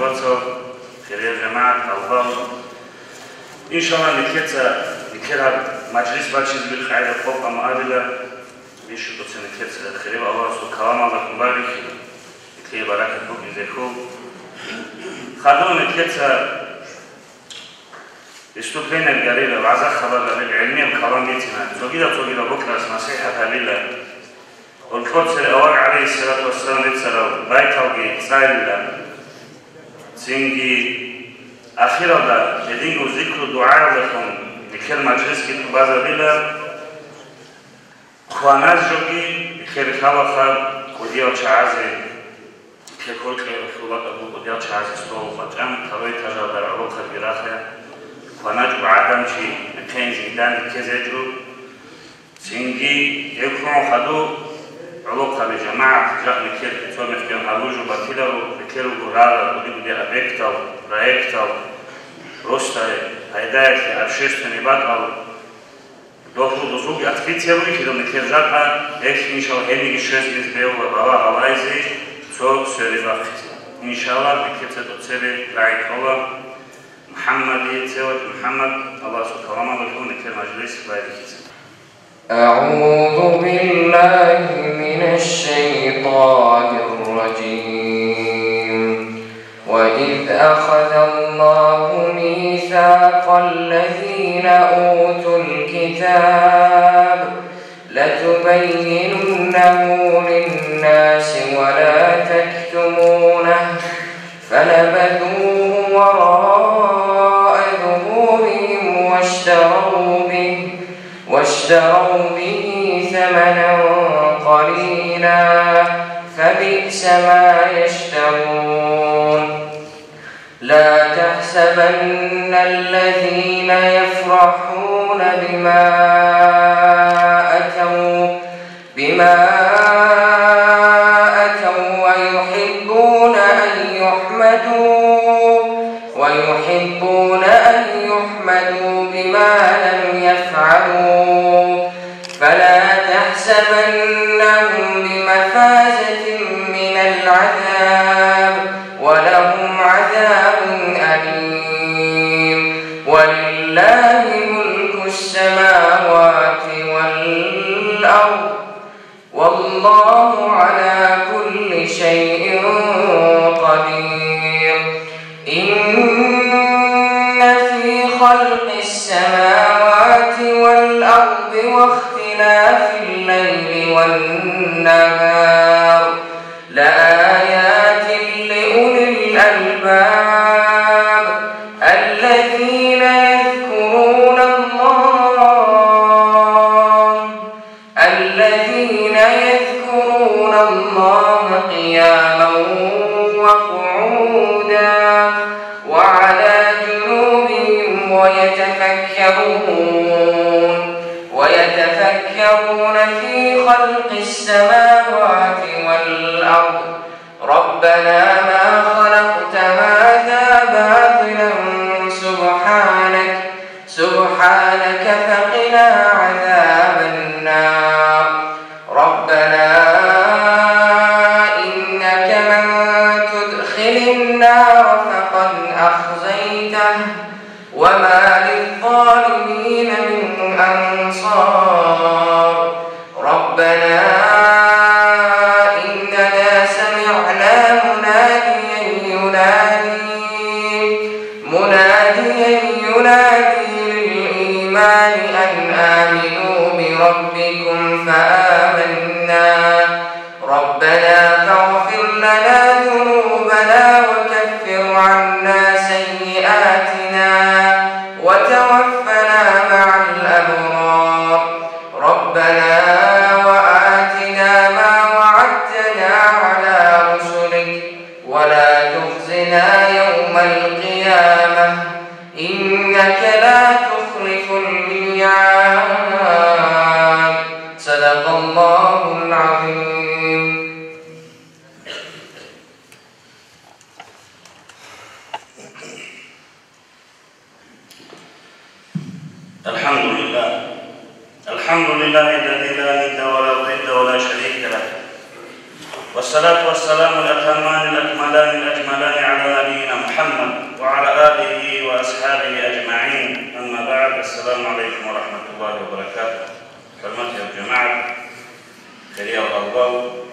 الكورسو خير جماعة الله إن شاء الله نكرر مجلس باشيز بالخير فوق أمارنا بيشو بتسن نكرر خير الله سو كلام الله مبارك كي بركة بوك يزكو خدوا نكرر استوفينا الجليل وعزا خبر العلمي وكلام بيتنا توجد بكرة نصيحة لله والكورس الأول عليه الصلاة والسلام يتسروا بايتاوجي سائل سينجي أخيرا بدينغو ذكر دعاء لكم بكل مجلس كي تبازا بلا خواناز جوگي بكل خلقا كوديو چعازي كل خير خلق أبو كوديو چعازي ستول فجأم تروي تجاو در عروق البراخة خواناج بعدم شي بكين زيدان كزيجو سينجي يكون خدو علاقة بجماعة جاء بكير بتوع مفتين هالوجو باتيلو بكير وقرارة ودي أبيكتال رايكتال روستا هيداية أرشيستني باتال دوخلو دوزوج أتفيتيوي كده مكير جاء إيش إن شاء الله هنيجي شيء يزبيو وبابا عوايزي تو سيري باخت إن شاء الله بكير تدوسيري رايك الله محمد يتسوي محمد الله سبحانه وتعالى كير مجلس بايكيت أعوذ بالله من الشيطان الرجيم وإذ أخذ الله ميثاق الذين أوتوا الكتاب لتبيننه للناس ولا تكتمونه فنبذوه وراء ظهورهم واشتروا به ثمنا قليلا فبئس ما يشترون لا تحسبن الذين يفرحون بما أتوا ويحبون أن يحمدوا بما لم يفعلوا فلا تحسبنهم بمفازة من العذاب ولهم عذاب أليم ولله ملك السماوات والأرض والله على كل شيء قدير إن في خلق السماوات والأرض واختلاف الليل والنهار لآيات لأولي الألباب الذين يذكرون الله قياما وقعودا وعلى جنوبهم ويتفكرون في خلق السماوات والأرض ربنا ما خلقت هذا باطلا سبحانك فقنا عذاب النار ربنا إنك من تدخل النار فقد أخزيته وما للظالمين من أنصار ربنا إننا سمعنا مناديا ينادي للإيمان أن آمنوا بربكم فآمنا ربنا فاغفر لنا ذنوبنا وكفر عنا سيئاتنا وتوفنا مع الأبرار ربنا وآتنا ما وعدتنا على رسلك ولا تخزنا يوم القيامة إنك لا تخلف الميعاد صدق الله العظيم. الحمد لله الذي لا ند ولا ضد ولا شريك له والصلاة والسلام الأتمان الأكملان الأجملان على نبينا محمد وعلى آله وأصحابه أجمعين. أما بعد، السلام عليكم ورحمة الله وبركاته. حرمت يا جماعة خير الله،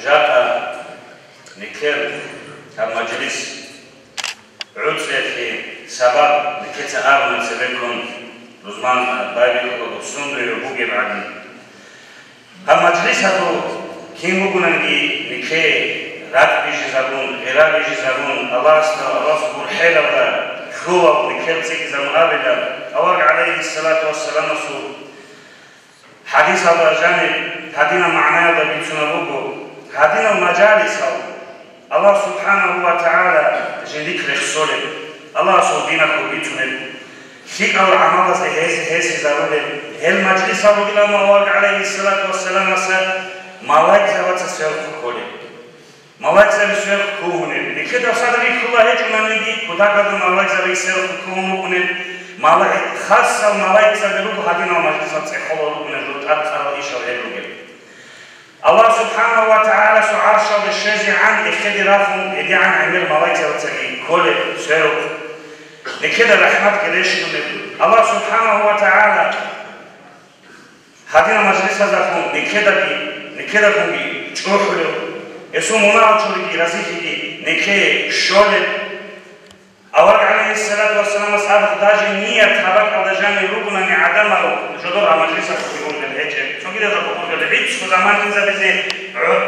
جاء نكر المجلس عدسة سبب نكت آرنا سبكون رزمان بابي وصندو يبوغي بعدي المجلس هذا كيم بقولن نكى رات بيجي زبون غير بيجي زبون الله سبحانه الحيلة هو نكى تيجي زبون أبدا. أورج عليه الصلاة والسلام حديث هذا جانب هدينا معناه هذا بيتنا بقول هدينا المجالس الله سبحانه وتعالى جديك رخصوله الله سبحانه بيتنا فيك العمل هذه زبون المجلس هذا بلا ما أورج عليه الصلاة والسلام ملاك زبط سير كولي ملاك زبط سير كونه لكده صدري كله هيك من يجي كذا كذا ملاك زبط سير كونه ملاك خاصة ملاك زبط هذين المجلسات سيخلوا من الجود أكثر إيش وهيك الله سبحانه وتعالى سعرش بالشيء عن اختلافهم إدي عن عمل ملاك زبط سير كله سير لكده رحمة كليش الله سبحانه وتعالى هذين المجلسات زبطهم نكدا كوني تشوفله اسمه ناوتشولي رزيكي نكى شولة أورج عليه الصلاة والسلام أصحاب داجي نية تبارك على جاني ربنا نعدمه جدور مجلسه يقول الهجة شو كده تقول العيد شو زمان إذا بزي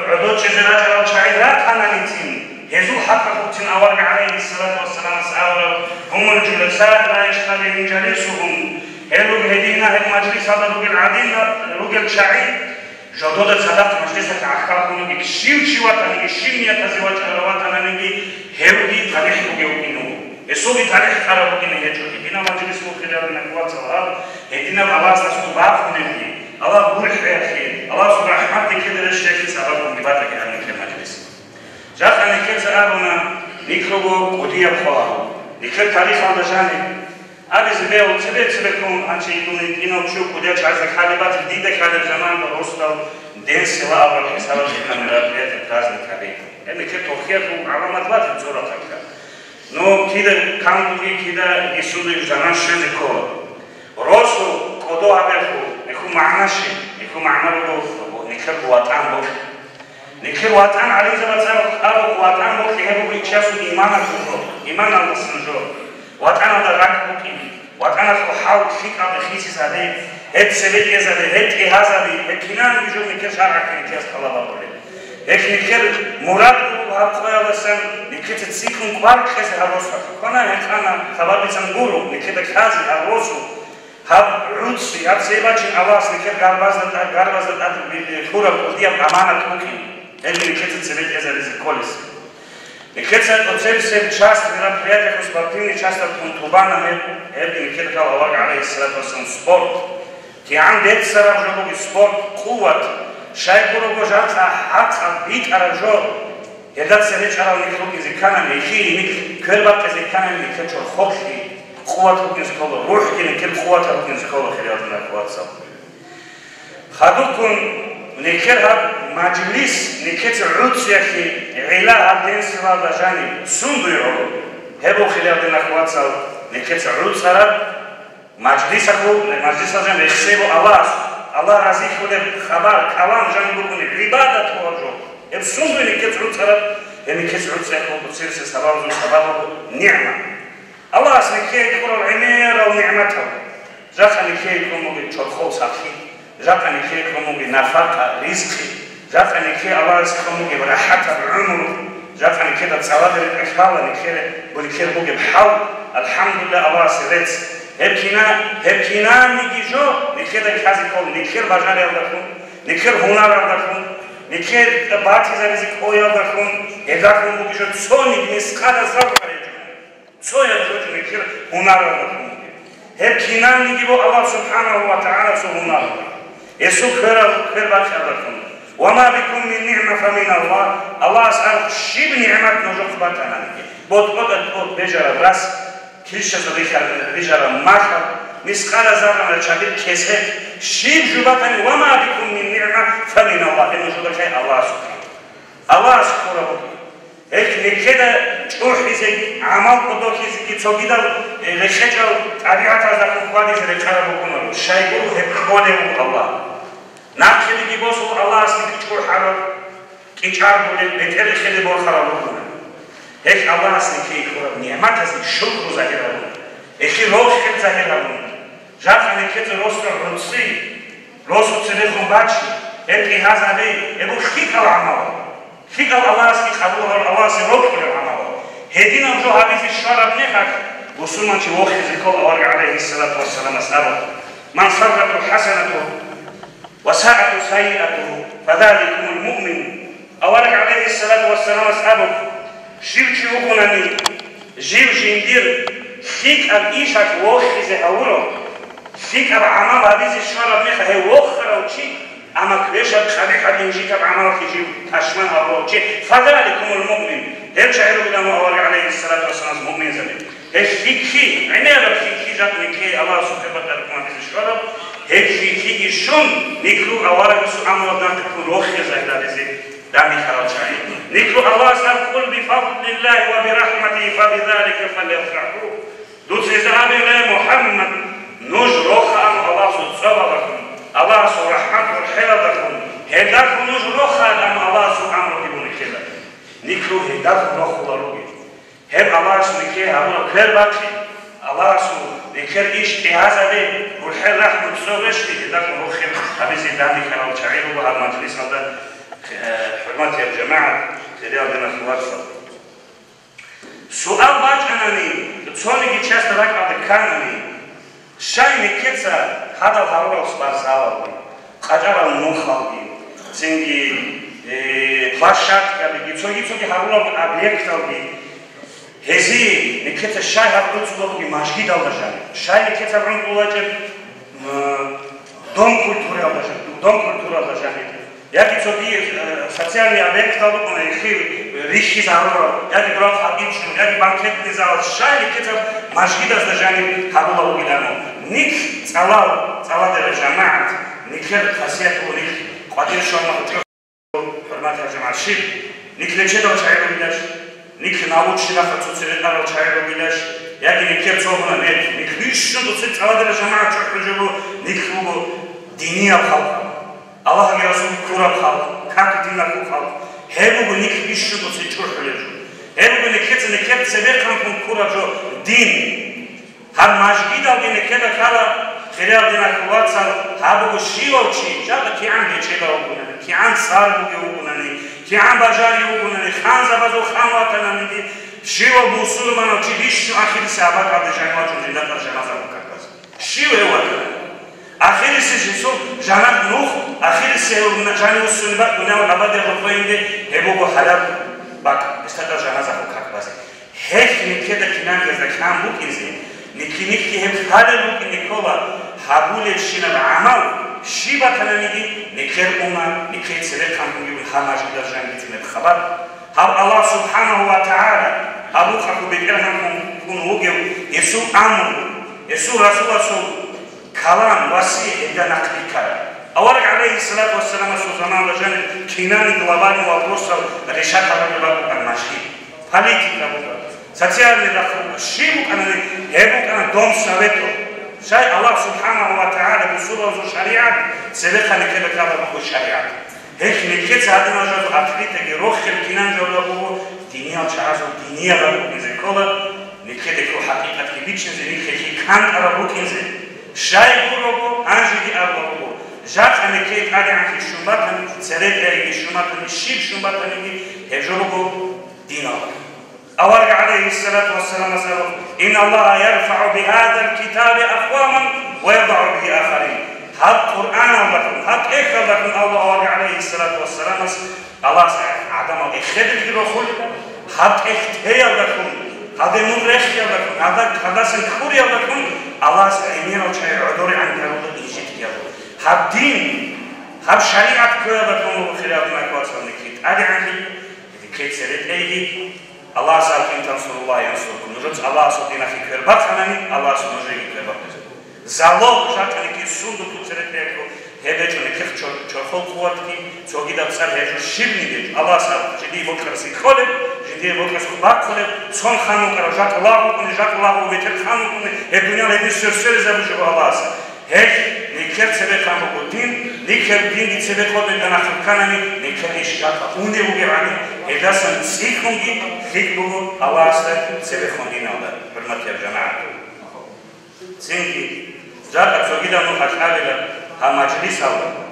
عدود شجرات أو شعيرات أنا نتين يزو حق قوتين أورج عليه الصلاة والسلام أصحاب هم الجلساء لا يشتغل جالسهم هلو هدينا المجلس هذا رجل عدين رجل شعير جدود صدق مجلسك عقابهم يكشيم شواتنا يكشيم يتزوج أرواتنا نجي هودي تاريخ بجوبينه السوق تاريخ خراب بجينه هجوي هنا مجلس مخدر من قوات الله هدينا الله سبحانه بعث نبي الله بورح خير الله سبحانه كده الشيء سببهم بباتك عن المجلس جاء أن كل سألنا نكربو ودي الخواه نكر تاريخ هذا جانب أبي زبير سبكون عن شيء دون إنه شو كده عايز خالبات جديدة كان الزمان بالرسل دين سواء أول حساب إحنا من الأبيات الكازن كبير يعني كده توخيره علامات بات الزورة تكلا نو كده كان بيجي كده يسود الزمان شيء كور رسل كده أبيكو نكون معنا شيء نكون معنا بقول نكر واتان بقول نكر واتان عليه زمان أبو واتان بقول كده بقول يشافوا إيمان المسلمين واتانا دراك بوكي واتانا حاول فيك على خيسي زادي هت سبيل زادي هت إهازادي هكينان بيجو نكر شارع كنيتياس الله بقوله هك نكر مراد وهابقايا لسان نكر تسيكون قارك خيسي هالروسا كنا هكانا خبر بيسنقولو نكر كازي هالروسو هاب عودسي هاب سيباتشين أواس نكر غاربازدات بالخورة بقوديا بأمانة بوكي هل نكر تسبيل زادي زكوليس نكتسب أبسط часть мероприятий спортивных часть контубана هذه نكتة الله عليه الصلاة والسلام спорт كيان ديت سراب جوجي спорт قوة شايف بروجو جالس حتى بيت أرجو يدات سريج على نكتة زكانا نيجي نك كربات زكانا نكتة خوشي قوة نزكوله روح كنكتة قوة نزكوله خيراتنا قوة صاب خدوكم نكرها مجلس نكتة عدس يكي علا عدين سوا بجانب سندو يعلو هبو خلال قوات صاب نكتة عدس رب مجلس جانب يخسيبو الله رزيق خود خبر كلام جانب بكوني عبادة توجه هب سندو نكتة عدس رب نكتة عدس يكو بتصير سبب نعمة الله أسنكي يقول العمير ونعمته جاء نكي يكون مجد شرخو ساخي جاء نكي يكون مجد نفاق رزقي جاء نكي الله يكون مجد راحة بعمره جاء نكي تصواب الإخبار نكي مجد بحول الحمد لله الله سيرت هبكينا نيجي جو نكي كازي كول نكي بجاري أردكم نكي هنر أردكم نكي باتي زرزي كوي أردكم هداكم مجد جو تصوني مسكال زرق سويا بزوج نكير هنار هكينا نجيبو الله سبحانه وتعالى سهنار يسوع خير باشركم وما بكم من نعمة فمن الله الله سبحانه شيب نعمة نجوم باتنا نجيب بود بجرا راس كيش بجرا ماخا مسكال زارنا الشابير كيسه شيب جباتني وما بكم من نعمة فمن الله نجوم الله سبحانه Allah skoro ek keda ჭუჰიზე ამალ კოდოქიზი კიცოგიდა ლეშეჭა ტარიათას და ხუხადის რეჭარა ბოკუნო შაიგურ ჰეკბონებუ Allah ნახელი გიბოსუ Allah ასი ჭუჰარო კიჭარბული მეტელი ხელი ბორხარა ბოკუნო ეს Allah ასი კიქურა ნიამათასი შუქრუ ზაჰირაბუ ეხი როხი ზაჰირაბუ ჟახანი კეცო როსტო როცი როსო ცელეხონ ბაჩი ეკი ჰაზადე ებუ ხიკალა ამალა ხიკალ Allah ასი ხაბულა Allah ასი როქრა ამალა هدينا جو هذه الشراب نخك وصلنا في وقت ذكر أورج عليه الصلاة والسلام أسأله من سرته حسنته وساءته سيئته فذلكم المؤمن أورج عليه الصلاة والسلام أسأله جيو جيوكونني جيو جندير فيك أبيشك وقت زهورو فيك أبعمل هذه الشراب نخك هي وخر أو شيء أما كريشة خليك هنجيك بعمل في جيو تشمن أو شيء فذلكم المؤمن هم شعروا بنا أورج عليه الصلاة والسلام مؤمن زمين هيك فيكي عنيرة فيكي جاتني كي الله سبحانه وتعالى كمان في الشراب هيك فيكي شون نكلو أورج بسوا عمل دان تكون روحي زهلا بزي دامي خلاص شعير نكلو الله سأل قل بفضل الله وبرحمته فبذلك فليفرحوا دوت سيزعب إلى محمد نوج روخا أم الله سبحانه لكم الله سبحانه رحمة والحيلة لكم هداك نوج روخا أم الله سبحانه وتعالى نكلو هداك روخا لروي هب الله سبحانه وتعالى كل باقي الله سبحانه نكر إيش إهازة والحيل رحمة سوغشتي هداك روخا أبي زيداني كانوا شعيروا وهذا مجلس هذا حرمات يا جماعة تريد بنا خلاصة سؤال باجناني تصوني جيشاست راك كانني شاي نكتسا هذا الهارو أصبار سالوي قجر المخالي سنجي площадка гицоги харулам объекталги هزي نكتة شاي هبطل صدقي ماشي دالداشان شاي نكتة برون قولاجة دом культура داشان яки цоги социальный объект талукон эхи риши зарура яки брат хабибшун яки банкетный зал шаи кета машгидас дажани харула угидану ник цала дера жамаат никер хасияту ник қадир шома حرمات يا جماعة شيء نكلم شيء ده شايله بيلاش نكلم نعود شيء ده فتوصل لنا شايله بيلاش يعني نكلم صوبنا نت نكلمش شو تصير على ده يا جماعة شو حجبه نكلم دينية خالق الله يا رسول كورا خالق كات ديننا خالق هبو نكلمش شو تصير شو حجبه هبو نكلم سبيكم كم كورا جو دين هر ماجيد أو نكلم كلا خلال دينا كواتسال هابو شيء أو شيء جاب كي عندي شيء ده كي عن صار بوجودني كي عن بجاري بوجودني خان زبادو خان واتنامي شيء وبوصول ما نتيجيش آخر سبعة قبل جنوات وجندا ترجمة زبون شيء هو آخر سيجسو جنات نوح آخر سيرون جاني وسنبات دنيا ونبات الرفاينده هبوجو حلب باك استدار جنازة زبون كاكبازه هيك نكيدا كنان جزء كان بوكيزي نكينيكي هم حلب بوكي نيكولا حبول الشينا بعمل شيبا تنانيدي نكر نكر سبب كانوا بالخامج درجان بتمت خبر هب الله سبحانه وتعالى أبو خكو بكرهم كون وجو يسوع أمر يسوع رسول كلام وسيع إذا نقبل أورج عليه الصلاة والسلام سوزمان لجان كيناني غلبان وبروسل رشاق على الباب المشي فليتي كابولا ساتيار لدخل شيبو كانوا هبو كانوا دوم سويتو شيء الله سبحانه وتعالى بصورة الشريعة سبقها نكذا كذا بقول الشريعة هيك نكذا هذا ما جاء أكيد روح الكنان جاء له دينية وشعازو دينية غير إذا كله نكذا كل حقيقة كبيرة زي نكذا كان أربوك إنزه شيء بروبو أنجلي أربوكو جات نكذا هذا عن الشمبات سرد الشمبات الشيب شمبات نكذا هجروكو دينار أورج عليه الصلاة والسلام إن الله يرفع بهذا الكتاب أقواما ويضع به آخرين هذا القرآن لكم هذا إخر لكم الله أورج عليه الصلاة والسلام الله عدم إخر الرخول هذا إختيار لكم هذا مرخيار لكم هذا سنكوريار لكم الله سأمين وشيء عذور عن كرود إيجاد يالله هذا دين هذا شريعة كذا لكم وخلال ما كواتهم نكيد أدي عني كيف سرت أيدي الله سألك إن تنصر الله ينصركم نجد الله سبحانه في كربات حناني الله سبحانه في كربات زالوك جاتني كي سودو تسرت لكم هدايتون كيف تشوفوا قوتي توجد بسر هجو شبني الله سب جدي بكرة سيخالب جدي بكرة سخبار خالب صن خانو كرا جات الله وبيتر خانو كن الدنيا لدي سرسر زبجو الله سب هج نكر سبب خانو كدين نكر دين دي سبب خود بدنا خلقاني نكر إشجاع أوني وجراني هذا سن سيخونجي خيبو الله سبب خونينا ولا برمت يا جماعة سينجي جات توجد نو أشعار المجلس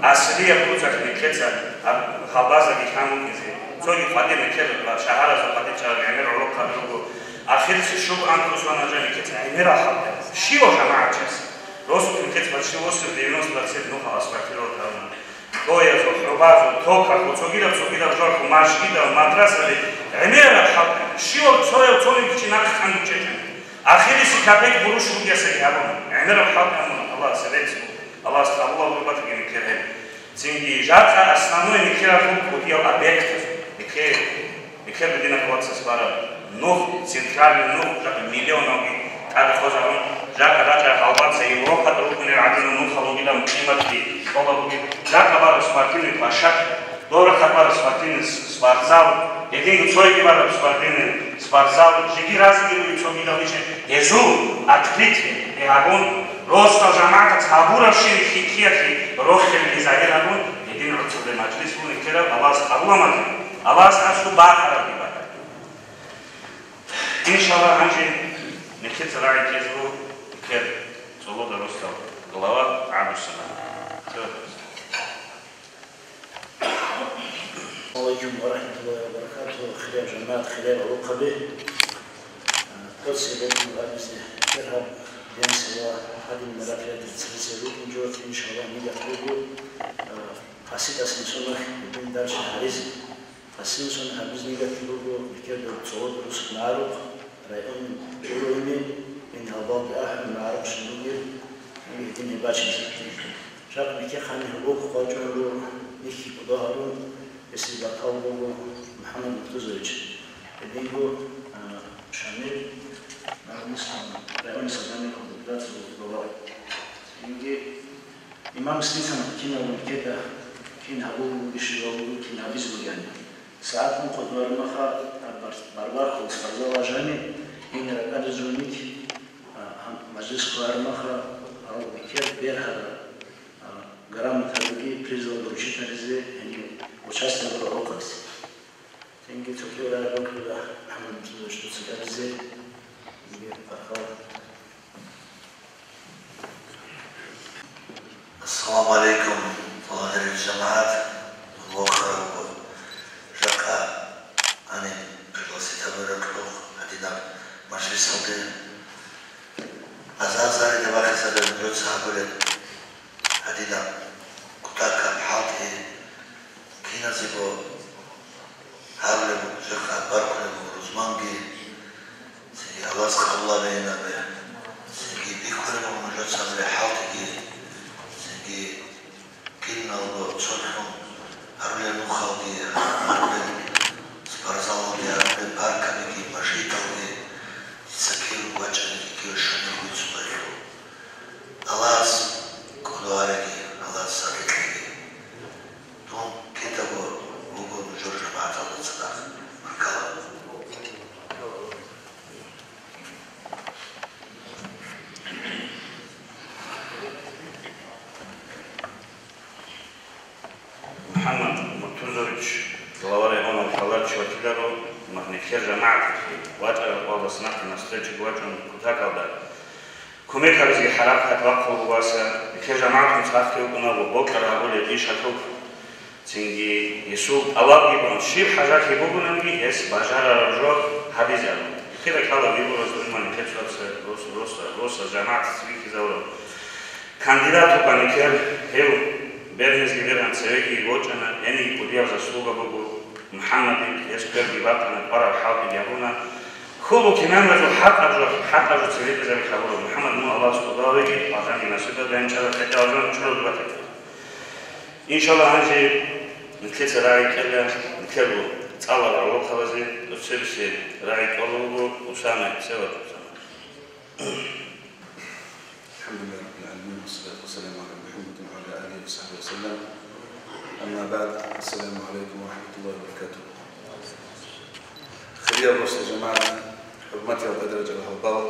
أصلية بروزك نكتة خبازة كانوا كذي توجي قديم نكتة شهر زقدي شهر عمر علوق قبله آخر شو أنكوس ونجا نكتة عمر حبة شيء وجماعة جس روسو نكتة بس شيء وصل دينوس بس نو خلاص بكرة تمام دوية وحباز وتوكل وتوجيدا جارك وماشيدا ومدرسة عمر حبة شيء وتوي كتير خانو جدا آخر سكابك بروش وجسي هذا عمر حبة الله سبحانه الله سبحانه وتعالى نكره تيجي جات основной نكره هو объект نكره بدنا قوات سبارة نوح центральный نوح جات مليون هذا خزان جات حوالي سي أوروبا تروحون العديد نوح خلوجينا مقيمة طلبوا جات بار سبارتين باشات دور خبر سبارتين سبارزال يدين شوي كبار سبارتين سبارزال جيجي راسي يسوي كده ليش يزول أكتيف يهون روستا جماعة تابورا شيء خيكية روح الميزانية هون يدين عطوا المجلس هون كده الله سأشوف باخر بيبقى إن شاء الله هنجي نكتب راعي كذبو كده صلوا روستا الله عبد السلام عليكم ورحمة الله وبركاته خير جماعة خير الرقبة قصة لكم الأمس كرهب بين سوا هذه الملفات السلسلة نجوت إن شاء الله نيجا تقول حسيت أسمسونا بين درس حارس أسمسونا حبز نيجا تقول بكرة تصور روس معروف رأيهم جلوني من هذا أحد معروف شنوير يمكن يباشر شاق بكي خاني هلوك قاجون نيكي قدارون اسم بطاوله محمد متوزوج يدينه شامل رئيس سلطان القدرات والدولار يجي إمام سليمان كنا ونكده كنا هقول بشيء كنا بيزو يعني ساعات من قدر مخا بربار خلص برزوا جاني إن رجال زونيك مجلس قرار مخا أو بكير بيرها جرام تابعي بريزو دوشي ترزه يعني участвовал в уроках. Тенги цукера рокуда Ахмад что цукерзе и пархал. Ассаламу алейкум, благодарю джамаат, Лоха, Жака, они пригласительный рокруг, один маджлис один. Азазари дебахи саден джот сахабулет, один кутака бхати. هنا زيبو هارلم جخا باركلم روزمانجي سيجي ألاسك الله بينا بي سيجي بيكولم ومجد سامري حاطكي سيجي كلنا الله صلحهم هارلم نخاوكي هارلم سبارزالله بي هارلم باركا بكي مشيطا بي سكير وجهنكي كيو شنو ويتسوغيرو ألاس كودواركي ألاس ساكتلكي دون كتابه وجود جورج بعد الله صدق الكلام محمد متوزوج глава района Халачи Ватидаро Махнихер Жамаат Ватара Павлоснак на встрече Гуачон Кутакалда Кумекарзи Харакат Вакхулваса Хер Жамаат Мцахки Угунаву Бокара Воле Ишакук Тинги Ису Аллах Ибн Шир Хажак Ибугунамги Эс Бажара Раджо Хабизару Хера Кала Вибурос Дурмани Кетсуатса Роса Жамаат Свики Зауро Кандидату Паникер Хеу Бернес Гиверан Цереги Вочана Эни Пудьяв Заслуга Богу Мухаммад Эсперги Ватана Пара Халки Ябуна Хулу Кинамазу Хатажу Цереги Зарихавуру Мухаммад Му Аллах Скудавеги Азани Насуда Данчара Хетавжан Чуру Батек Иншаллах Анжи Нкеца Раи Келя Нкелу Цала Рало Хавази Уцебиси Раи Колугу Усаме Сева الحمد لله رب العالمين والصلاة والسلام على محمد وعلى آله وصحبه وسلم. أما بعد، السلام عليكم ورحمة الله وبركاته. خير الرسل يا جماعة، حرمتي على درجة الهبال.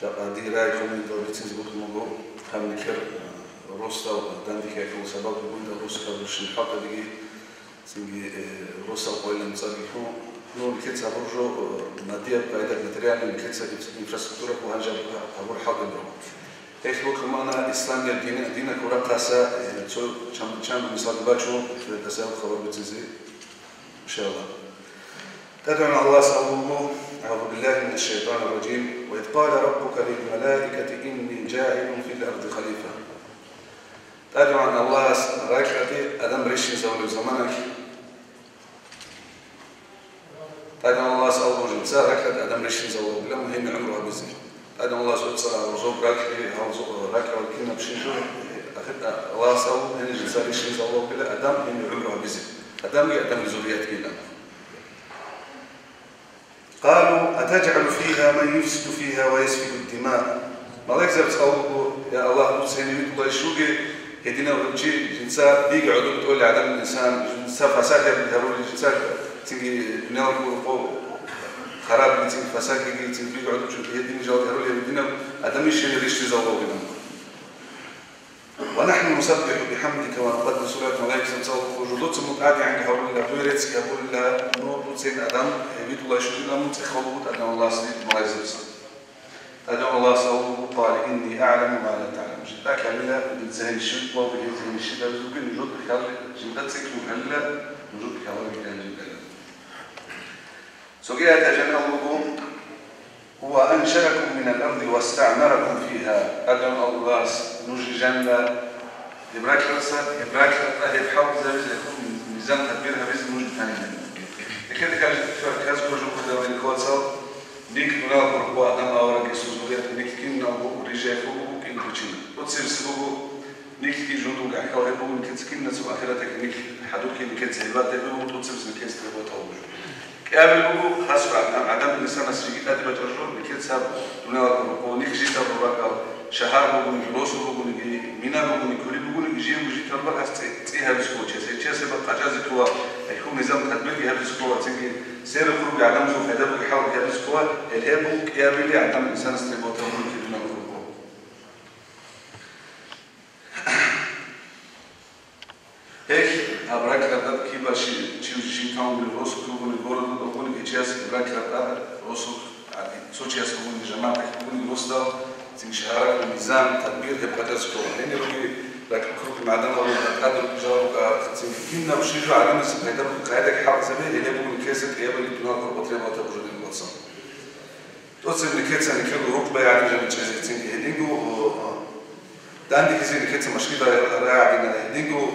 جاء دي رايكم من دولتين زبط الموضوع. هم نكر الرسل ودان دي كيف وسبب بند الرسل قبلش الحق دي سنجي الرسل قويل نصدقهم. نون كتسا برجو مادية بعيدة ماتريال من كتسا إنفراستراكتورة وهنجا أمور حق درو. هيك بقول معنا إسلام دينا كورا قاسا شو كم مثال باشو تساوي خبر بتزي إن شاء الله. تدعو الله سبحانه أعوذ بالله من الشيطان الرجيم. وإذ قال ربك للملائكة إني جاعل في الأرض خليفة. تدعو أن الله راكعتي أدم ريشي زول زمانك. تدعو الله سبحانه وتعالى راكعت أدم ريشي زول بلا مهم عمره بزي. تدعو الله سبحانه وتعالى وزوج راكعي أو راكع وكنا بشيجو أخذ الله سبحانه هني جزار ريشي زول بلا أدم هم عمره بزي. أدم يأدم زوريات كنا. قالوا أتجعل فيها من يفسد فيها ويسفك الدماء. ملاك زبط قالوا يا الله نسيني الله يشوقي يدينا ورجي جنسا بيقعدوا بتقول عدم الإنسان جنسا فساد بيهرول جنسا تيجي دنيا القرقو خراب تيجي فساد تيجي بيقعدوا شو يدينا جواد هرول يدينا عدم الشيء اللي يشتري زوجه بينهم. ونحن نسبح بحمدك ونقدس لك ملائكة تصور وجودات متعدية عند هؤلاء الأبويرات يقول لا نور نسين أدم يبيت الله يشوفنا متخلوت أن الله سيد ملائكة أدم الله سبحانه قال إني أعلم ما لا تعلم. جدا كاملة بالزهن الشد وبالزهن الشد بزوجين وجود بخيال جدا سكون هلا وجود بخيال بكان جدا. سجية تجنب الله هو أنشأكم من الأرض واستعمركم فيها. أدم الله نجي جنة إبراك رأسا إبراك أهل حوض زوج يكون ميزان تدبيرها بيز نجي ثاني منه. لكن كان كذا كوجو كذا من الكواتساب نيك دولا بربوا أدم أورا كيسوس بغيت نيك كنا ورجع فوق كين كوتشين. وتصير سبوه نيك كي جودو كحكوا هبوا نيك تسكين نسوا آخرتك نيك حدود كي نيك تزهبات تبوا وتصير سنكيس تبوا تهوج. قبل بقول حسب عدم الإنسان السجيد أدب تجرب نيك تساب دولا بربوا نيك جيتا بربوا شهر بقول نجلس بقول نجي مينا بقول نكولي بقول نجي وجي تربى هستيها بسكوت شيء سبب قجازة هو يكون نظام تدبير بسكوت تيجي سير الخروج عدم زوج هذا بيحاول بسكوت الهبوك يابلي عدم الإنسان استباط بقول كده نقول هيك أبراك هذا كيبا شيء كان بالروس كلهم البورد بقول نجيس أبراك هذا روسو سوتشي أسمون الجماعة بقول الروس ده تنشهرك الميزان تدبير هبقى تسكو لأن يروي لكن كروك معدن أو قدر جارك تنفكينا بشيء على نفس الهدف قاعدك حق زمان اللي يبغون كيسك يبغون يبنوا كربطين أو تبرد الوصل توصل نكتة نكيل ركبة يعني جنب شيء تنجي هدينجو ده عندك زي نكتة مشكلة راعي عندنا هدينجو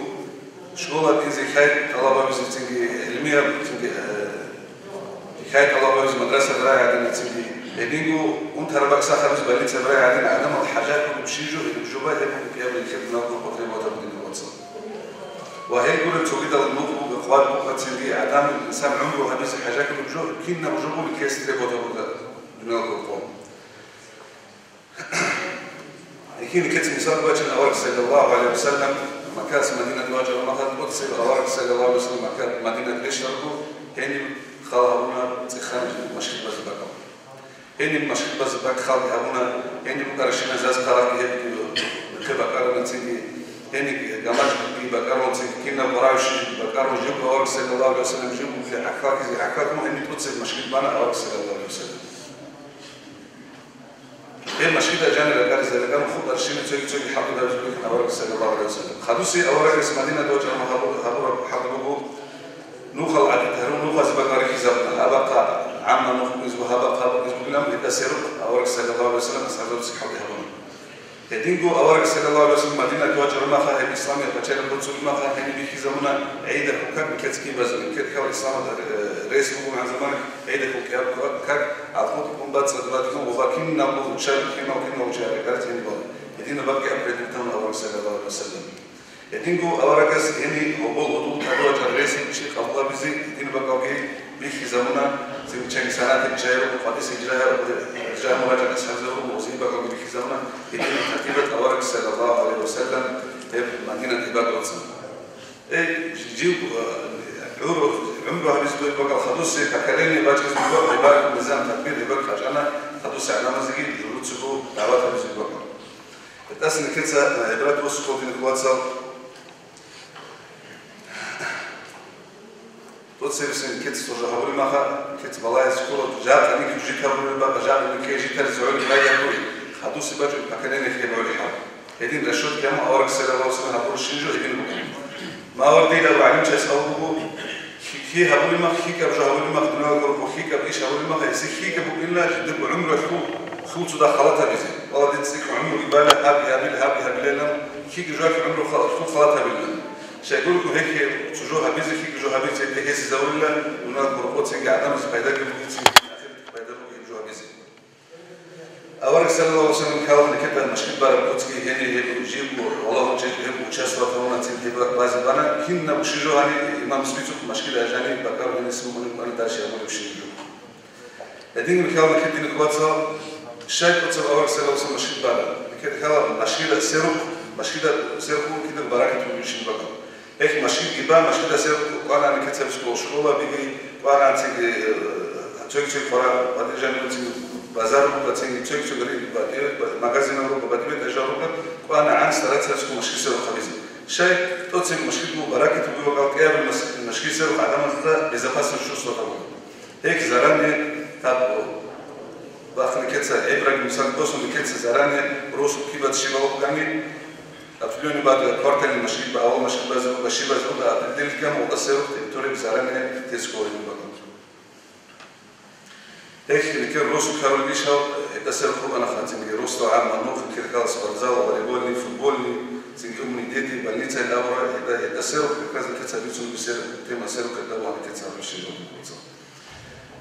شغلة إنزي خير طلبة بس تنجي علمية تنجي خير طلبة بس مدرسة راعي عندنا تنجي هدينجو وانت ربك ساخر بس بليت سبراء عدين عدم الحاجات اللي بشيجو اللي بجوبات اللي بيقابل الكلمة والقطرين وتبدين الوصل. وهي يقول توجد النطق بقوال بقى تسندي عدم الإنسان عمره هذه الحاجات اللي بجوب كنا بجوبه بالكيس تري وتبدين القطرين. يمكن كتب مثال باجن أورك صلى الله عليه وسلم مكان مدينة واجر مثلا قدس أورك صلى الله عليه وسلم مكان مدينة ليش يرجو يعني خلاصنا تخرج مشكلة بس بقى. هني مشكلة بس بق خالد أبونا هني بقرشنا زاز قرار كبقرة نتيجي هني جماعة بقرة نتيجي كنا براوش بقرة جيب أورك صلى الله عليه وسلم جيب في عكاك زي عكاك مو هني توصل مشكلة بنا أورك صلى الله عليه وسلم. هي مشكلة جانب الجاري زي كانوا خود أرشين تيجي حاطوا ده يجيب كنا أورك صلى الله عليه وسلم. خدوسي أورك اسم مدينة دوجة ما هبور حاطوا نوخل عدد هرون نوخل زبقاري كذبنا أبقى عما نخبز وهبق كلام يتسير أورك صلى الله عليه وسلم أسعد صحة هبون. يدينجو أورك صلى الله عليه وسلم مدينة تواجر ما فيها الإسلام يبتشر القدس ما فيها هني بيجي زمنا عيد الحكام بكتكي بس كده كوا الإسلام رئيس حكومة عن زمان عيد الحكام كك عطوكم بعد صدراتكم وباكينا وشارك كنا وشارك قالت هني بعض. يدينا بقى أبرد تام أورك صلى الله عليه وسلم. يدينجو أورك هني هو بالوضوء تواجر رئيس الشيخ الله بزي يدينا بقى بيجي زمنا تيجي سنة تجاهل وقديس إجراء مراجعة أسحاب زوج وزيبة قبل كزمنا يتم ترتيب أوارق صلى الله عليه وسلم في مدينة إباد وصل. جيب عمره بالنسبة لبقى خدوس ككلني باجي بالنسبة لبقى نظام تكبير لبقى خرجنا خدوس على مزيج يرتسبوا دعوات بالنسبة لبقى. الأصل كذا إبراد وسكوت الواتساب. توصل سن كت تجاهل معها كت بلايز كل جات أني كجيت هقول بقى جات أني كجيت ترزعون لا يقول خدوس باجي ككلني في بعلي حال. هذين رشود كم أوراق سر الله سبحانه هقول شنجو هذين ما وردي لو علم شيء أو هي هقول ما هي كبر هقول ما خدنا قرب هي كبر إيش هقول ما هي هي كبر إلا جد بعمره خو تدخلتها بزين والله دي تسيك عمره يبالة هابي لنا هي كجاك عمره خلطها بالله شايقول لكم هيك تجوها بزين هي كجوها بزين هي سزاولا ونا قربات سنج عدم سبايدر بيجي سبايدر بيجي جوها بزين أول صلى الله عليه وسلم كلام نكتب المشكلة باركوتسكي هني يجيب والله جيب وشاسوا ثمانة تنتبه بعض بنا كنا بشجوا هني إمام سبيتو مشكلة أجانب بكر هني اسمه من دارش يعملوا بشجوا. هذين الكلام نكتب نقطة الشيء كتب أول صلى الله عليه وسلم مشكلة بنا نكتب كلام مشكلة سيرك كده البركة تقولين بكر. هيك مشكلة جبان مشكلة سيرك وأنا نكتب سكولة بيجي وأنا تيجي تيجي فرا بعد جانب تيجي بازار بتسيني تشيك شغلي مغازين أوروبا بديت أجاروبا وأنا عن ثلاثة سكو مشكلة سيرو خبيزة شيء توصل مشكلة مباركة وبيوقع قبل مشكلة سيرو عدم هذا إذا فصل شو صوت أول هيك زراني تابو بأخذ كتسة إبراهيم مثال دوسون كتسة زراني روسو كيبات شيبا وقعني أفلوني بعد كارتل المشكلة أول مشكلة بشيبا زود أبدل كم وقصيرو توري زراني تسكوري هيك اللي كان روسو كارول بيشاو يتأثر خوب أنا خاتم روسو عام منوخ كده خلاص برزاو وريبولني فوتبولني سنجوم من ديتي بنيتها الأورا يتأثر كذا كذا بيسون بيصير تيم أثر كذا وعم كذا بيشيل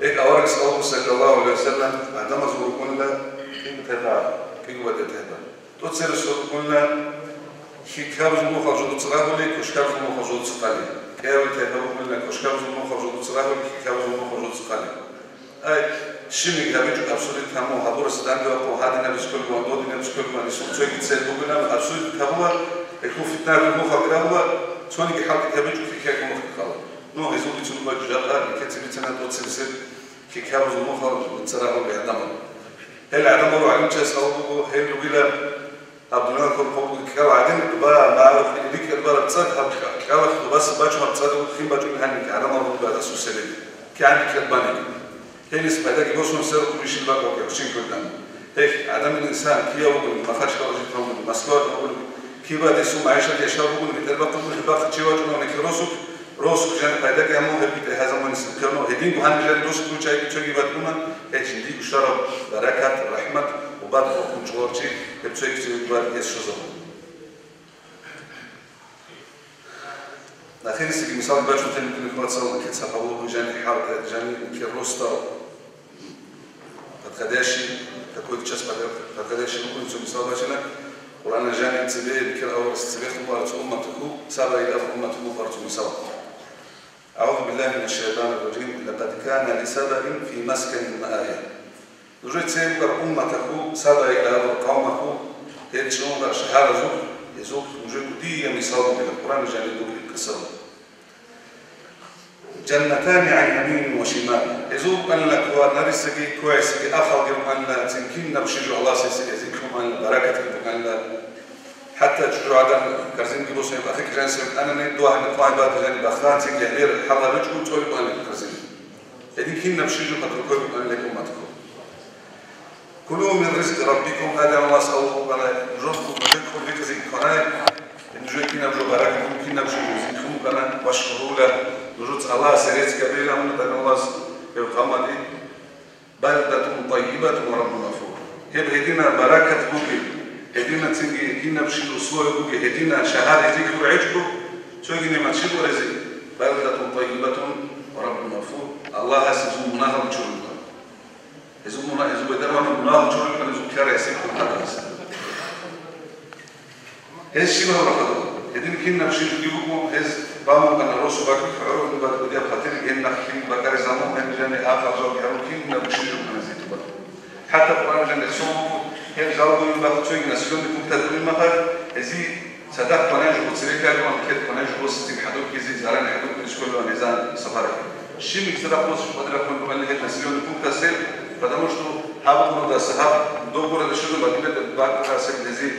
هيك أورك صلى الله عليه وسلم عندما زوركم لا كيف تهبع كيف بدأ تهبع تصير زوركم لا هي كابز مو خرجوا تصرفوا كوش كابز مو خرجوا تصقالي كابز تهبعوا لك كوش كابز مو خرجوا تصرفوا كابز مو خرجوا تصقالي أي شيء يجابيج أبسوليت كمو هبور سدان بيوقو هذا نبي سكول كمان دودي نبي سكول كمان يسوق شوي كتير بقولنا أبسوليت كمو يكون فتنة كمو خبره هو شلون يجي حالك يجابيج في كي كمو خبره نو هيزول يشوف بجدار كتير بتسنة دوت سلسلة كي كابز مو خبر بتصرفه بعدمه هل عدمه وعلم شيء صوبه هل ويلا عبدالله كل قبول كاو عدم بقى بعرف اللي كبر بتصدق كاو بس باجو ما تصدق خيم باجو هنيك عدمه بعد أسوس سليم كأنك كتباني هي نسبة هذا يبصون سير كل شيء بقى وكيفشين كلنا هيك عدم الإنسان كي يقول ما خرج كارجي تروم مسكوت أقول كي بعد يسوم عيشة يشاو بقول مثل بقى تقول بقى تشيوات إنه نكروسك روسك جن فايدة كأمو هبيت هذا ما نسكرنه هدين بهان جن روسك كل شيء كتشجي بدونا هيك دي وشرب بركات رحمة وبعد كل جوارشي كتشجي كتير بعد يسوع لكن سيجي مثال باش مثل كل مرة صار كده سافروا جاني حارة جاني كروستا قداشي كويك تشاس قداشي ممكن يسوي مثال باشنا وأنا جاني تبي كل أول تبي خبرت أمتكو سبع إلى أمتكو برضو مثال أعوذ بالله من الشيطان الرجيم لقد كان لسبب في مسكن آية نجد سيبقى أمتكو سبع إلى قومكو يتشون شهادة زوج يزوج نجد دي مثال من القرآن جاني دوك كسر جنتان عن يمين وشمال يزوج أن لك ونرسكي كويس كي أخذ أن تنكين بشجع الله سيزيكم أن بركة أن حتى تجوا عدم كرزين جلوس يبقى أخيك جانس أنا نيد واحد نطلع بعد جانب أخوان تيجي غير حلا بيجوا تقول أن كرزين يدين كنا بشجع متركوا أن لكم متكم كلوا من رزق ربكم هذا ما سألوا أنا جربكم بدكم في كذي قناة نجوا كنا بجوا بركة كنا بجوا زيكم كنا واشكروا له نجوت الله سريت كبيرة من الله يقامدي بلدة طيبة ورب غفور هدينا بركة بوكي هدينا تيجي كنا بشيء أسبوع بوكي هدينا شهادة ذكر عجبه شو يجينا ما تشيبه رزق بلدة طيبة ورب غفور الله هسزم مناهم جورنا هزم بدرنا مناهم جورنا هزم كارثة كلها هذا الشيء ما رفضه هدين كنا بشيء يجيبكم هز فهم أن الرسول بكر حرور بعد بدي خاطر إن خيم بكر زمان من جاني آخر زوج يروكين نبشير من زيت بكر حتى القرآن جاني سوم هي جاوبوا يبغى تشوي نسيون بكم تدرين مخر هذي صدق قناة جو بتصير كلام كده قناة جو بس تحدوك كذي زارن حدوك نشكل ونزان سفرك شيء مكسر بوس بدر أكون كمان لقيت نسيون بكم تسير потому что حاول نودا سحاب دوباره دشون بديله بعد كاسك هذي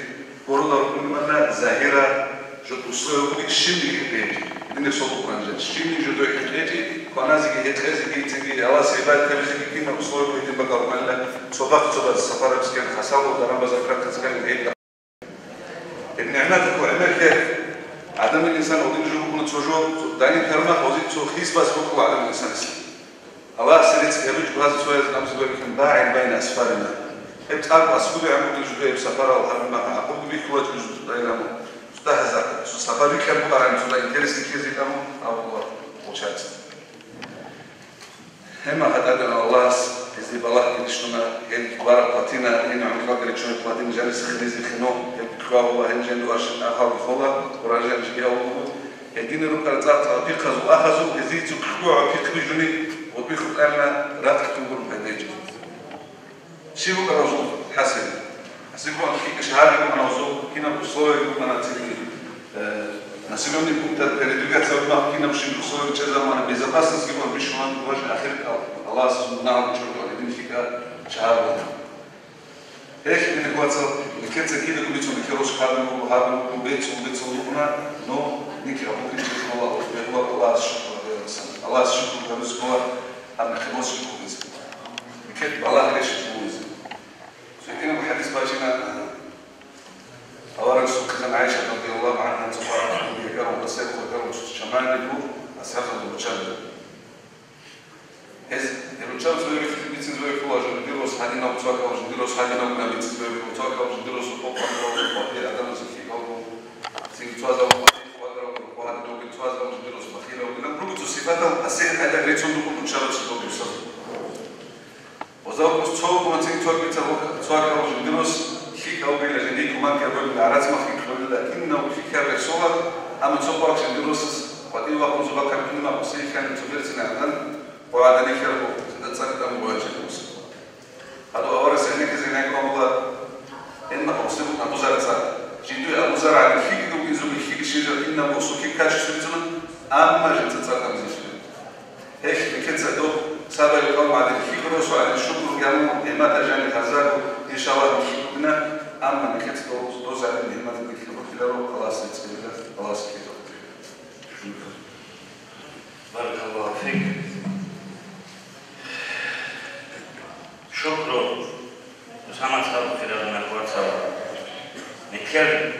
كورونا كلنا ظاهرة جو تصير كل شيء بيجي إنك صوت قرآن شيء جو يحكي قنازك يتخزي تيجي الله سيبات تبزي كنا بصور بيتم بقى ولا صباح صباح السفارة بس كان خسارة ودرام بذكرت تسكن هيك النعمات وعملك عدم الإنسان ودين جو كنا تشوجو داني كرنا خوزي تشوخيس بس بقول عدم الإنسان الله سيرت كبير جواز سويز نمسك بكم باعين بين أسفارنا ابتعب أسفل عمود الجوجي بسفارة وحرم ما أقول بيكوات الجود بينهم استهزأ سفاري كم قرن سودا إنترس كيزي كم أو وشات هما هذا الله إذا بالله كنشنا هن كبار قاتنا هن عم يفكر شو قاتين جالس خليزي خنو كوا الله هن جندو عشان أخاف خلا ورجع جي أو هدين الركعة ذات بيقظ وأخذوا هذي تقوى بيقبلوني وبيخد لنا راتك تقول بهديج شيء هو الرسول حسن حسيبوا أن في شهادة كنا نوصل كنا بصور كنا نتيجي نسيبوني كنت تريدوك تسوي كنا مش بصور كذا ما نبي زقاس نسيبون بيشون وجه آخر الله سبحانه وتعالى يدين فيك شهادة هيك من الواتساب الكتاب كده كل يوم بيكروش هذا وبيت وبيتصلونا نو نيجي أبوك نشوف الله الله الشكر الله الشكر ونسكوا أنا خلاص شكر نسكوا كتب الله ليش تقول فكنا بحديث باجينا أولا سكتنا عائشة رضي الله عنها تفرق بيقرأوا بسيط ويقرأوا شمال يقول أسرق الرجال إذا الرجال زوجي في بيت زوجي في واجب نديروا صحابنا وتوكل ونديروا صحابنا ونا بيت زوجي وتوكل ونديروا سوق وقبل أدم زكي قالوا سين توازا وهذا دوب توازا ونديروا سبخيلة ونقول تصفاتهم أسير هذا ريتون دوب نشارك سوق يوصل وزاوك صوب وانتين توكل توكل ونديروا فيك أو بين جديد كمان كبر العراس ما فيك لكنه فيك الرسول أما تصبر عشان دروس قديم وقت صبر كنا بسيط كان تدرسنا عن وعد نكره تتصدق مواجهة المسلم هذا أول سنة كذا نقول الله إن أقسم أبو زرع جدوا أبو زرع فيك دو بيزوج فيك شجرة إن بوسوك كاش سلسلة أما جت تتصدق مزيج هيك بكذا دو سبب القوم على فيك رسول على الشكر يوم إما تجاني هزار إن شاء الله بنا أما نكت دو زرع إما تذكر بكلاره خلاص نتكلم خلاص كده بارك الله فيك شكرا وسامع صاحب كده من الواتساب نتكلم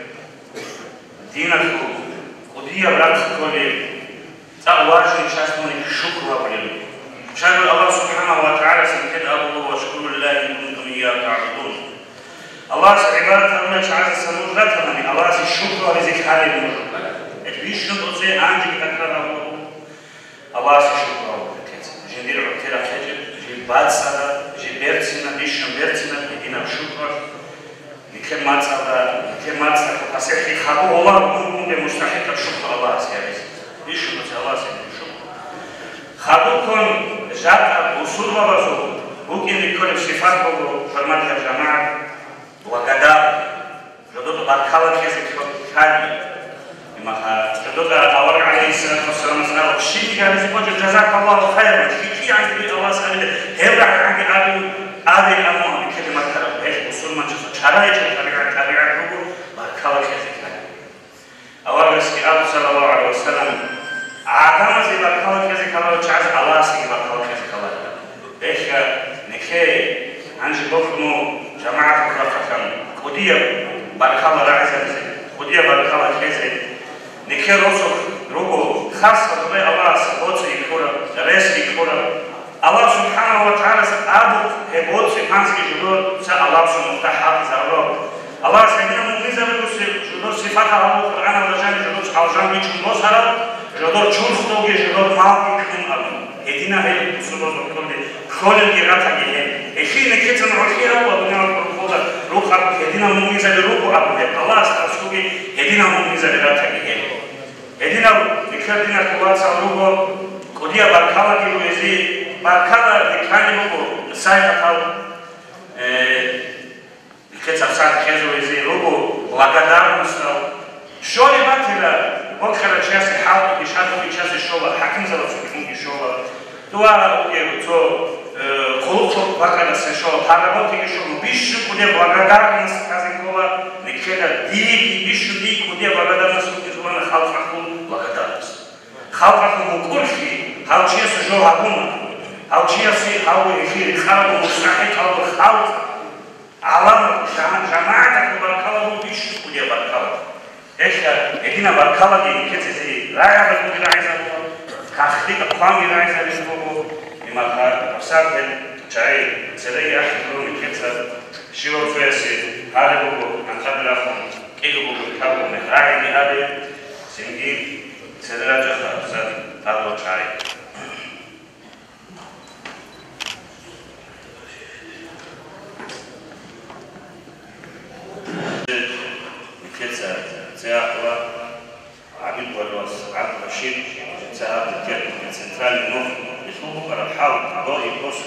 دينك ودي أبراك كله تأواجه شاسموني شكرا وعلم شكر الله سبحانه وتعالى سنكد أبوه وشكر الله إن كنتم إياه تعبدون الله سعبادة الله تعالى سنور لا تمني الله الشكر ورزق حالي المجرد اتبيش نبغي عندك تكرر أبوه الله الشكر وبركاته جندير عكيرا خجل جي بعد سنة جي بيرتنا بيشن بيرتنا بدينا بشكر نكمل ما تصل أسيحي خابو الله بقوم بمستحق الشكر الله سيارس بيشن بس الله سيارس شكر خابو كون جات وصول وبزو ممكن يكون صفات بقول فرمات الجماعة وقدر جدود باركالة كذا كذا ما جدود أورق عليه السلام والسلام سأله شيء كان يقول جزاك الله خيرا شيء عند الله سأله هبرك عند أبي الأمام بكلمة كلام إيش وصول ما جزء شرائع تبعه باركالة كذا أورق سكي أبو صلى الله عليه وسلم عادم زي باركالة كذا وتشعز الله سكي باركالة كذا إيش نكى عن جبهة جماعة كرافة ودي باركالة رعزة ودي باركالة كذا نكى رسول روبو خاصة بي الله سبوتي يكورا رئيس يكورا الله سبحانه وتعالى أبو هبوتي بانسكي جدور سأل الله سبحانه وتعالى زارو الله سبحانه مميزة جدور صفاتها أبو قرآن ورجان جدور حوجان بيجون مصهر جدور چون خطوگي جدور مال بيجون أبو هدينا هاي بسرور وكل كل الجرات هاي الحين نكتن عشيرة ودنيا الكرفولا روح أبو هدينا مميزة لروح أبو الله سبحانه هدينا مميزة لرات هاي هدينا ikardina kuvaca rugo, kodija barkala giluezi, barkala dekani rugo, sajta kao, keca sad kezuezi rugo, благодарността, što je batila, okara časi halki, šatovi časi šova, hakim zalovski kungi šova, това е то колко вакана се шо паработи шо бишу куде благодарност казикова некеда ди бишу ди куде благодарност куде на халфаху благодарност халфаху мукурфи халчия се жо хабума халчия се хау ефир халу мустахи халу халф алам жамаата кубаркала бишу куде баркала еша едина баркала ди кецези рая куде райза кахти квами райза бишбо имаха абсолютно чай целый ахту микеца шивофеси алебо антабрафон кегубо кабо мехай миабе синги целраджа хаза табло чай микеца цеахла عبد والوس عبد الرشيد ساعات الكلب السنترالي نوف يخلقوا على الحال عضائي بوصل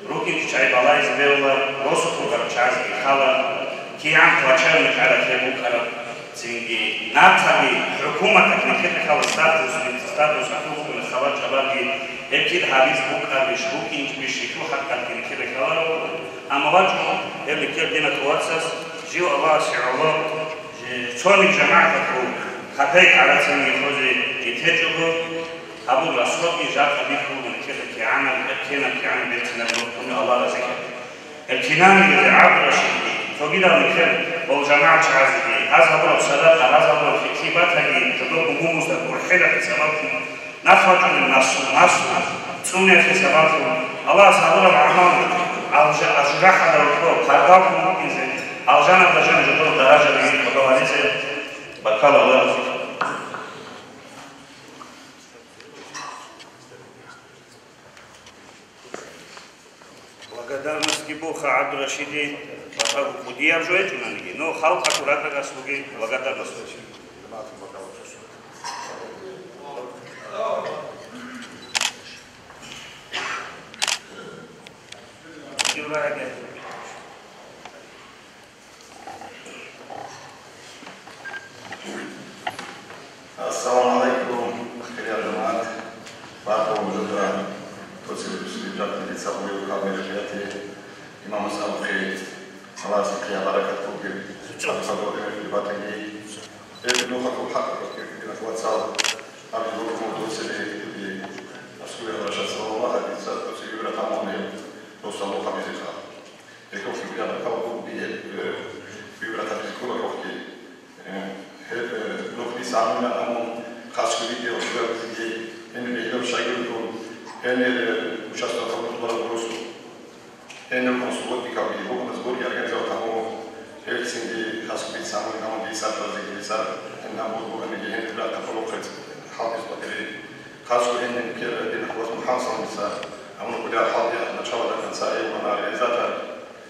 روكين شعيب الله يزبيولا روسكو على شعز الحالة كي عم تواشرنك على كيبوك على سنجي ناتالي حكومة تكنيكية حال ستاتوس حقوق من الخوات شبابي هبكي الحاليز بوكا بيشبوكين بيشيكو حتى تكنيكية حالة أما واجهو هبكي كير دينا تواتساس جيو الله سيع الله توني جماعة حقوق خطيك على سنة خوزي يتهجبه أبو الأسواقي جاء خبيثه من كيف كيعانا بيتنا بلوكم الله رزقه الكناني اللي عبد الرشيد فقيدا من كيف بو جماعة شعازي هذا أبو الصداقة هذا أبو الكتيبات هذه تدوك مهموز لكم حيلة في سببكم نفرج من نصر تسوني في سببكم الله سأقول معهم أجراح هذا الكتاب خلقاكم ممكن زي أجانا بجانا جدول درجة لي وقوانيزي بكال الله فيك благодарности Бога عبد الرشيد وطاقو кудия бжоечу на ниги, но халка курата га слуги благодарност. السلام عليكم يا جماعة معكم جدران توصيل بسليم لتصوي وكامل حياتي إمام مسأل خير الله يسلمك بركة توكل أتصدق في باتني نوخك الحق في واتساب أبي لكم توصيل أسكول الرشاد صلى الله عليه وسلم توصيل برتامون توصلوا خميسة يكون في بلاد كوكب في برتامون كل روحي نقطي سامنا أمام خاصكولي وشبابي إن بيجوا شايلهم إن مشاهدة طبعا برا بروسو إن الكونسولات بيكابي هو مسؤول يعني جوا تامو هيك سندي خاصكولي سامنا أمام بيسار تزيد بيسار إن أمور أن يجين بلا تفرقة حافظ بدري خاصكولي إن كير دين قوات محاصرة بيسار أمور كلها حاضية نشاط الإنسان ونار إزاتا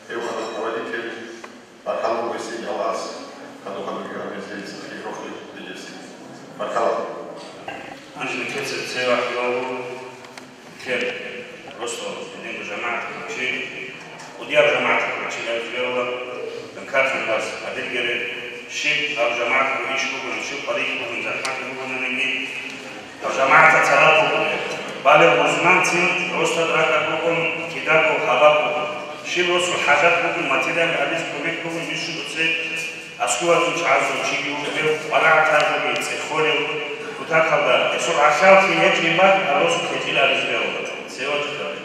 يوخذ الحوالي كير بركالو بيسي جواز كانوا يقولون يزيد في روحي بيجسي بركالو أنجل كيسر تسيوح يوم كير رسول دين جماعة كل وديار جماعة كل شيء لا يفعله من كافر الناس هذا الجري شيء أو جماعة كل شيء كل شيء قريب من زحمة كل نجي أو جماعة ثلاثة بالغ مزمنتين رسول راكبكم كداكم حبابكم شيء رسول حاجاتكم ماتيدا حديث كلكم بيشو بتصير أسكوا تشعروا شيء يوم ولا تعرفوا يتخولوا وتأخذ يسوع عشان في يجي بعد الرسول كتير على زيادة سوى كذا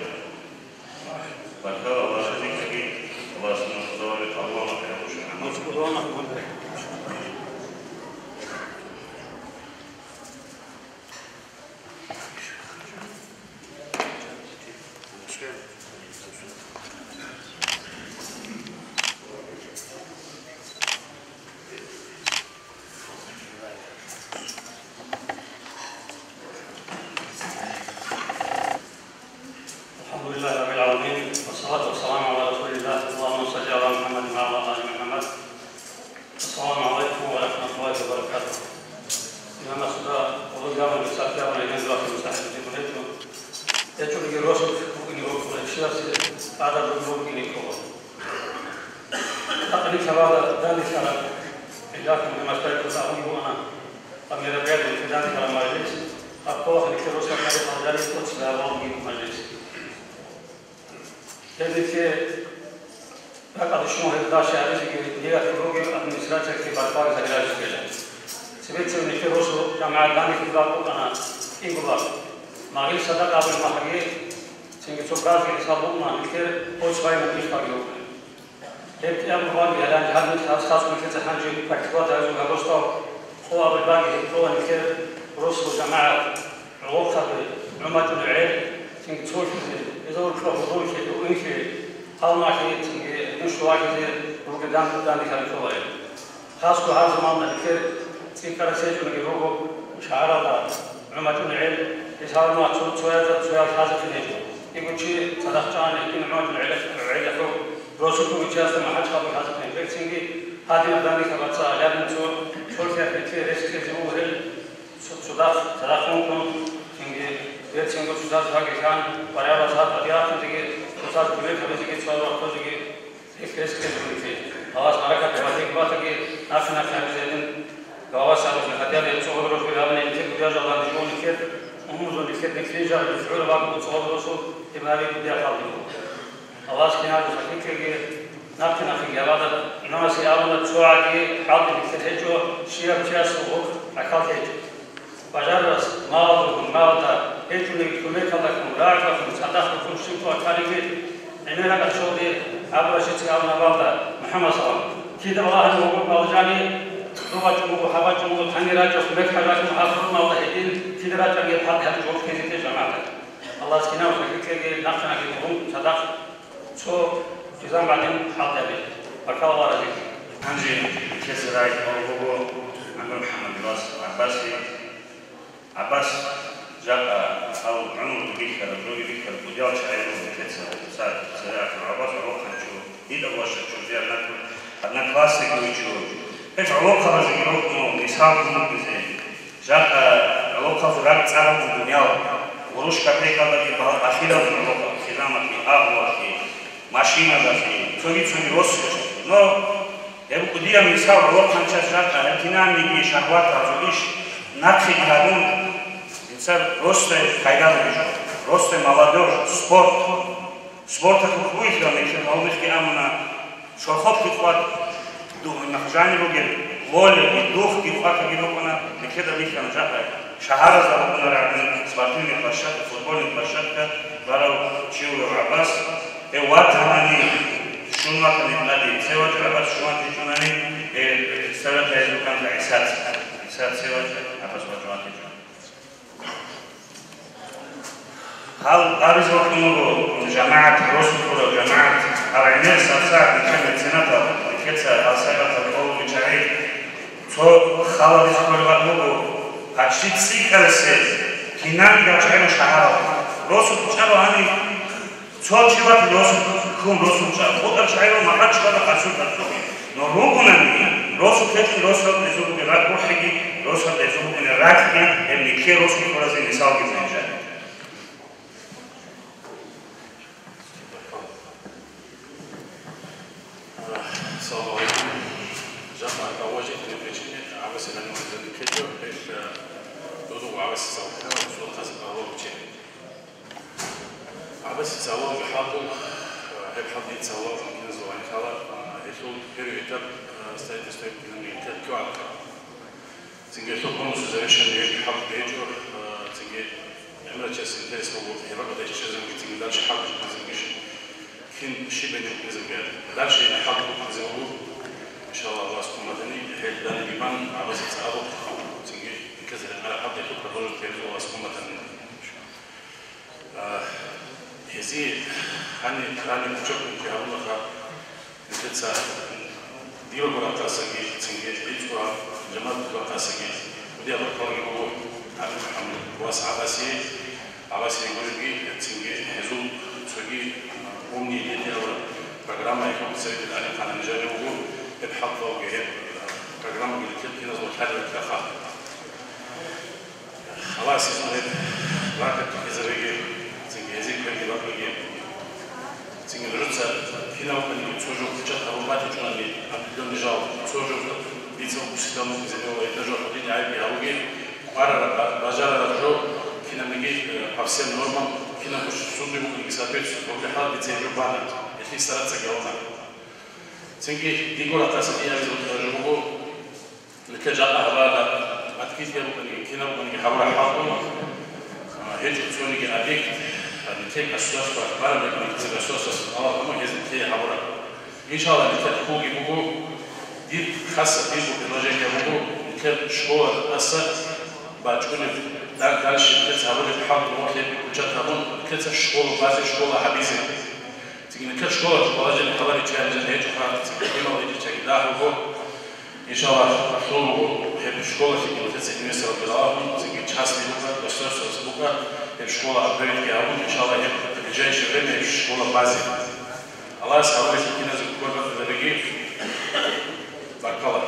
فكذا الله يجزيك الله سبحانه وتعالى الله ما يحوش أنا شباب داني شراب لكن بمسألة التعاون أنا أمير بيد في داني شراب مجلس أقوى خليك روسا كذا هذا يكون سلامون في مجلس هذه هذا شنو هذا شيء اللي يقولوا أدمنستراتيف في بالباغ هذا الشيء سمعت من في روسو جامعة داني في بالباغ أنا إنقلاب ما غير صدق قبل ما حكي سنجي سكر في حسابهم ما نكير أو شوي من إيش باقي يوم لكن أنا بقول يا لان هذا الأساس من كذا حاجة باكتبات هذا الغرستو هو قبل باقي هو نكير روسو جامعة الوقت عماد العيل سنجي تقول إذا الكلام هو شيء وإنشي هذا ما شيء سنجي مش واحد وقدام داني كان كوارع خاصة هذا زمان نكير سنجي كرسيج ونجيبه شعار عماد العيل يسهر ما تسوي هذا في النجم يقول شيء صدقتان يمكن عماد العيل فوق روسكو إجازة ما حد خابر هذا في النجم سنجي هذه مداني كبرتها لكن شو كيف ريسك جمهور صدقهم سنجي يد سنجو صدق هذا كان برا صدق أديار سنجي صدق كبير كبير سنجي صار وقت سنجي ريسك جمهور خلاص مركب تبادل كباتك نافنا كهذين قواس على الهدايا اللي تصور روح بالهبل اللي تبي يرجع للجون كير وموزون اللي كير نكريجا الفعول بعض تصور روسو تمارين بدي أخذهم خلاص كنا هذا حقيقي نبتنا في هذا ناس يعملون تسوعي حاضر يكتهجوا شيء سوق أكاد هجوا بجرس ما هجوا نكمل كذا كمراجعة كمصدق كمشيطة كاريكي إننا كشودي عبر شيء كامل بعض محمد صلى الله كده والله هو موجاني لغة حواجم تنيراجع في حواجم آخر ما وحيدين في درجة من الحد هذا جوف كذي تجمعنا الله سكينه وفكر نحن نقولون صدق شو جزام بعدين حاضر به أكثر وارد هنجي كسرائي أو عمر محمد عباس جاء أو عمر بيكر وجاء شايفه كسر صار سرعة عباس وروح نشوف إذا واش شو زي أنا كلاسيك ويشوف إيش علاقة بزيروكم نساب مبزين جاء علاقة زرق تعرف الدنيا وروش كبير كذا في بعض أخيرا من علاقة خدمة في أبواب في ماشينة في توجي روسيا نو يبقى ديا نساب علاقة نشاط جاء هتنام يجي شهوات عزويش ناتي كارون إنسان روسيا كيدان بيجو روسيا مالادور سبورت كويس لما يصير هونش كأمنا شو خط كتوات دوم نخجاني بقول ولا يدوخ كيفاك يروحنا لكذا مش كان جاهل شهر زمان رعدين سبارتين يتبشر فوتبول يتبشر برا شيء عباس وقت هني شو ما كان يبلادي سوى عباس شو ما تجونني سوى تهيئ كان عسات سوى عباس وجوات تجون هل أرز وقتنا جماعة روسكو وجماعة أرينير سافسات نكمل سنة كذا أصابت الأول بجاي تو خالد يقول بعده أشيد سيكالسة كنان يجعله شهر روسو بجاله هني تو شباب روسو كم روسو بجاله خود بجاله ما حد شباب خاصو تطلعه نروحنا روسو كذا روسو لازم نراك روحي روسو لازم نراك يعني كي روسو كورازي نساو كذا السلام عليكم. جماعة أواجه نبيجي عبس لنا من الكتب إيش دودو عبس سواه وشو خاص أول شيء. عبس سواه بحاله هل حد يتسواه ممكن زوان خلا إيشو هيرو يتب استيت من الكتب كوالك. تيجي شو كونو سوزيشن هيك حد بيجور تيجي عملت شيء سنتيس هو هيبقى ده شيء زين تيجي دارش حد زين كن شيء بينهم لازم يعني ده شيء حقه زي ما هو إن شاء الله سبحانه وتعالى هل ده نجيبان عباس يتسابق تيجي كذا على حد يخطر الرجل كذا الله سبحانه وتعالى هذه هني مشوف إن شاء الله نتسا ديو برا تاسعي تيجي بيجوا جماعة برا تاسعي ودي أبغى أقول هو عبد محمد واس عباسي يقول لي تيجي هزوم تيجي ومني اللي هو برنامج يكون سيد الألف عن المجال هو يبحث وجهه برنامج اللي كل ناس وحده الأخاء خلاص يسمى راكب إذا بيجي تيجي هزيك بيجي بيجي تيجي الرجال هنا وكان يتوجه في جهة أو ما تجون اللي Идем лежал, тоже лицо уситано из этого этажа, ходили айби ауги, пара бажара ражо, кинамиги по всем нормам, кинамуш суды могут соответствовать, облехал лице жубана, если стараться галана. Цинги дигора тасаки я вижу, что могу لكجاء هذا أكيد يبغى كنا بني حبر حاطون هيك تسوني كأبيك نتيجة السوس فبارد بني نتيجة السوس الله هم يزيد حبر إن شاء الله نتيجة خوجي بقول دي خاصة دي بقول نجيب بقول نتيجة شغل أسا بتكون دالش نتيجة حبر الحاط واحد وجت هون نتيجة شغل بعض شغل حبيزي تيجي نتيجة شغل بعض الحبر يجي هيك خلاص كنا ودي تيجي ده هو إن شاء الله أخلو هي الشكولة في كل تسعة ميسر بالعربي زي تحسني بكرة بس بكرة هي الشكولة أبريد كأبون إن شاء الله هي الجاي شغل هي الشكولة بازي الله يسعدك في كنا زي كل ما تدرجي بارك الله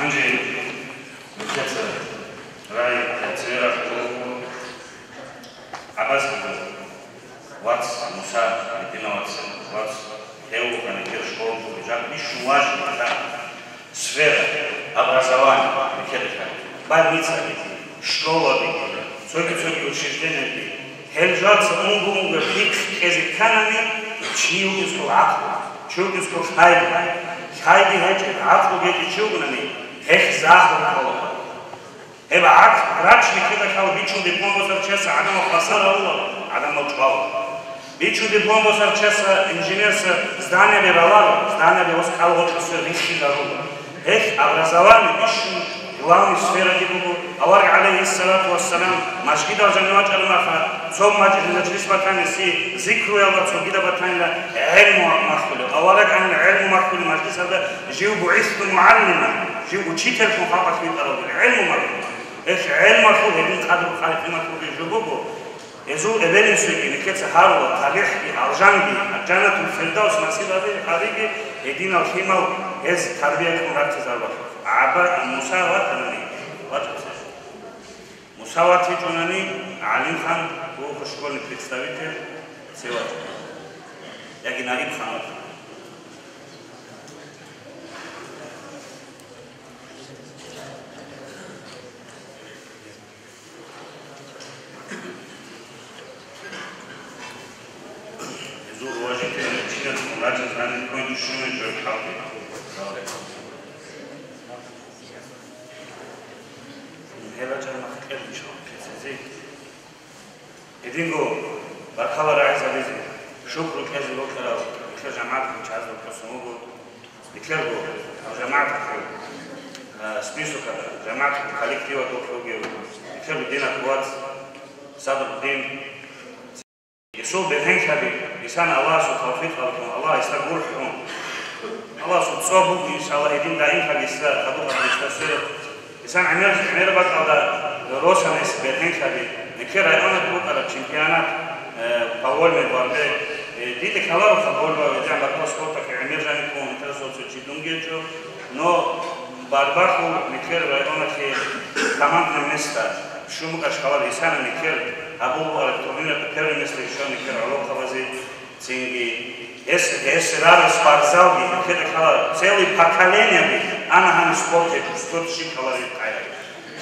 Anđe, utjeca, raj, cera, Abbas, Vac, Musa, Medinovac, Vac, Evo, Канекер, школу, Жак, очень важная да, сфера образования, больница, школа, цоки учреждения, хельжаться, умгумга, пик, языканами, чьюгинского акта, чьюгинского хайди хечет, акта гети чьюгинами, هيك زاهر الله هيبقى عكس راتشني كده كانوا بيتشو دي بومبو سرچسا عدم خسارة الله عدم مجبال بيتشو دي بومبو سرچسا انجينيرس здание бираларо здание бе оскал хочется риски даруга هيك образование ишн главный сфера дибу авар алейхи салату вассалам машгида жанават алмаха цом маджлис батани си зикру ялда цогида батанла علم مخلو аварак ан علم مخلو маджлис алда жив буисту муаллима جيب وتشيتر في محافظة في الأرض العلم مرة إيش علم مفروض يبين قادر خالد مفروض يجيبوه يزور إبن سوي نكت سهارو تاريخ أرجاني الجنة الفردوس مسير هذه خارجي يدين الخيمة إز تربية كمرات تزاروا عبر المساواة تناني مساواة تجوناني عليم خان هو خشكول نكتستويته سوى لكن نائب خان إدينغو برخلا رئيس أبيزي شكر كذي لوكلا كلا جماعة مشاهد لوكسموغو إكلرغو جماعة سبيسو كذا جماعة كولكتيفا دوكلوجيو إكلرغو دينا كوات صدر الدين يسوع بهن كذي لسان الله سو توفيق لكم الله يستقبلكم الله سو تصابوا إن شاء الله يدين دائم كذي خدوها بيستسير لسان عمير بات على روسانيس بهن كذي نكير أنا بقول على الشامبيونات باول من بارده ديت كلارو فبول بودي عم بقول سبورتك عمير جاني كون ترسل تشيدونجي جو نو بارباخو نكير أنا كي تمام نمستا شو مكاش كلار إنسان نكير أبوه على التومينة بكرر مثل شو نكير علاقة وزي تيجي رار سبارزاوي نكير كلار سيلي باكالينيا بي أنا هم سبورت شيء كلار يتعاير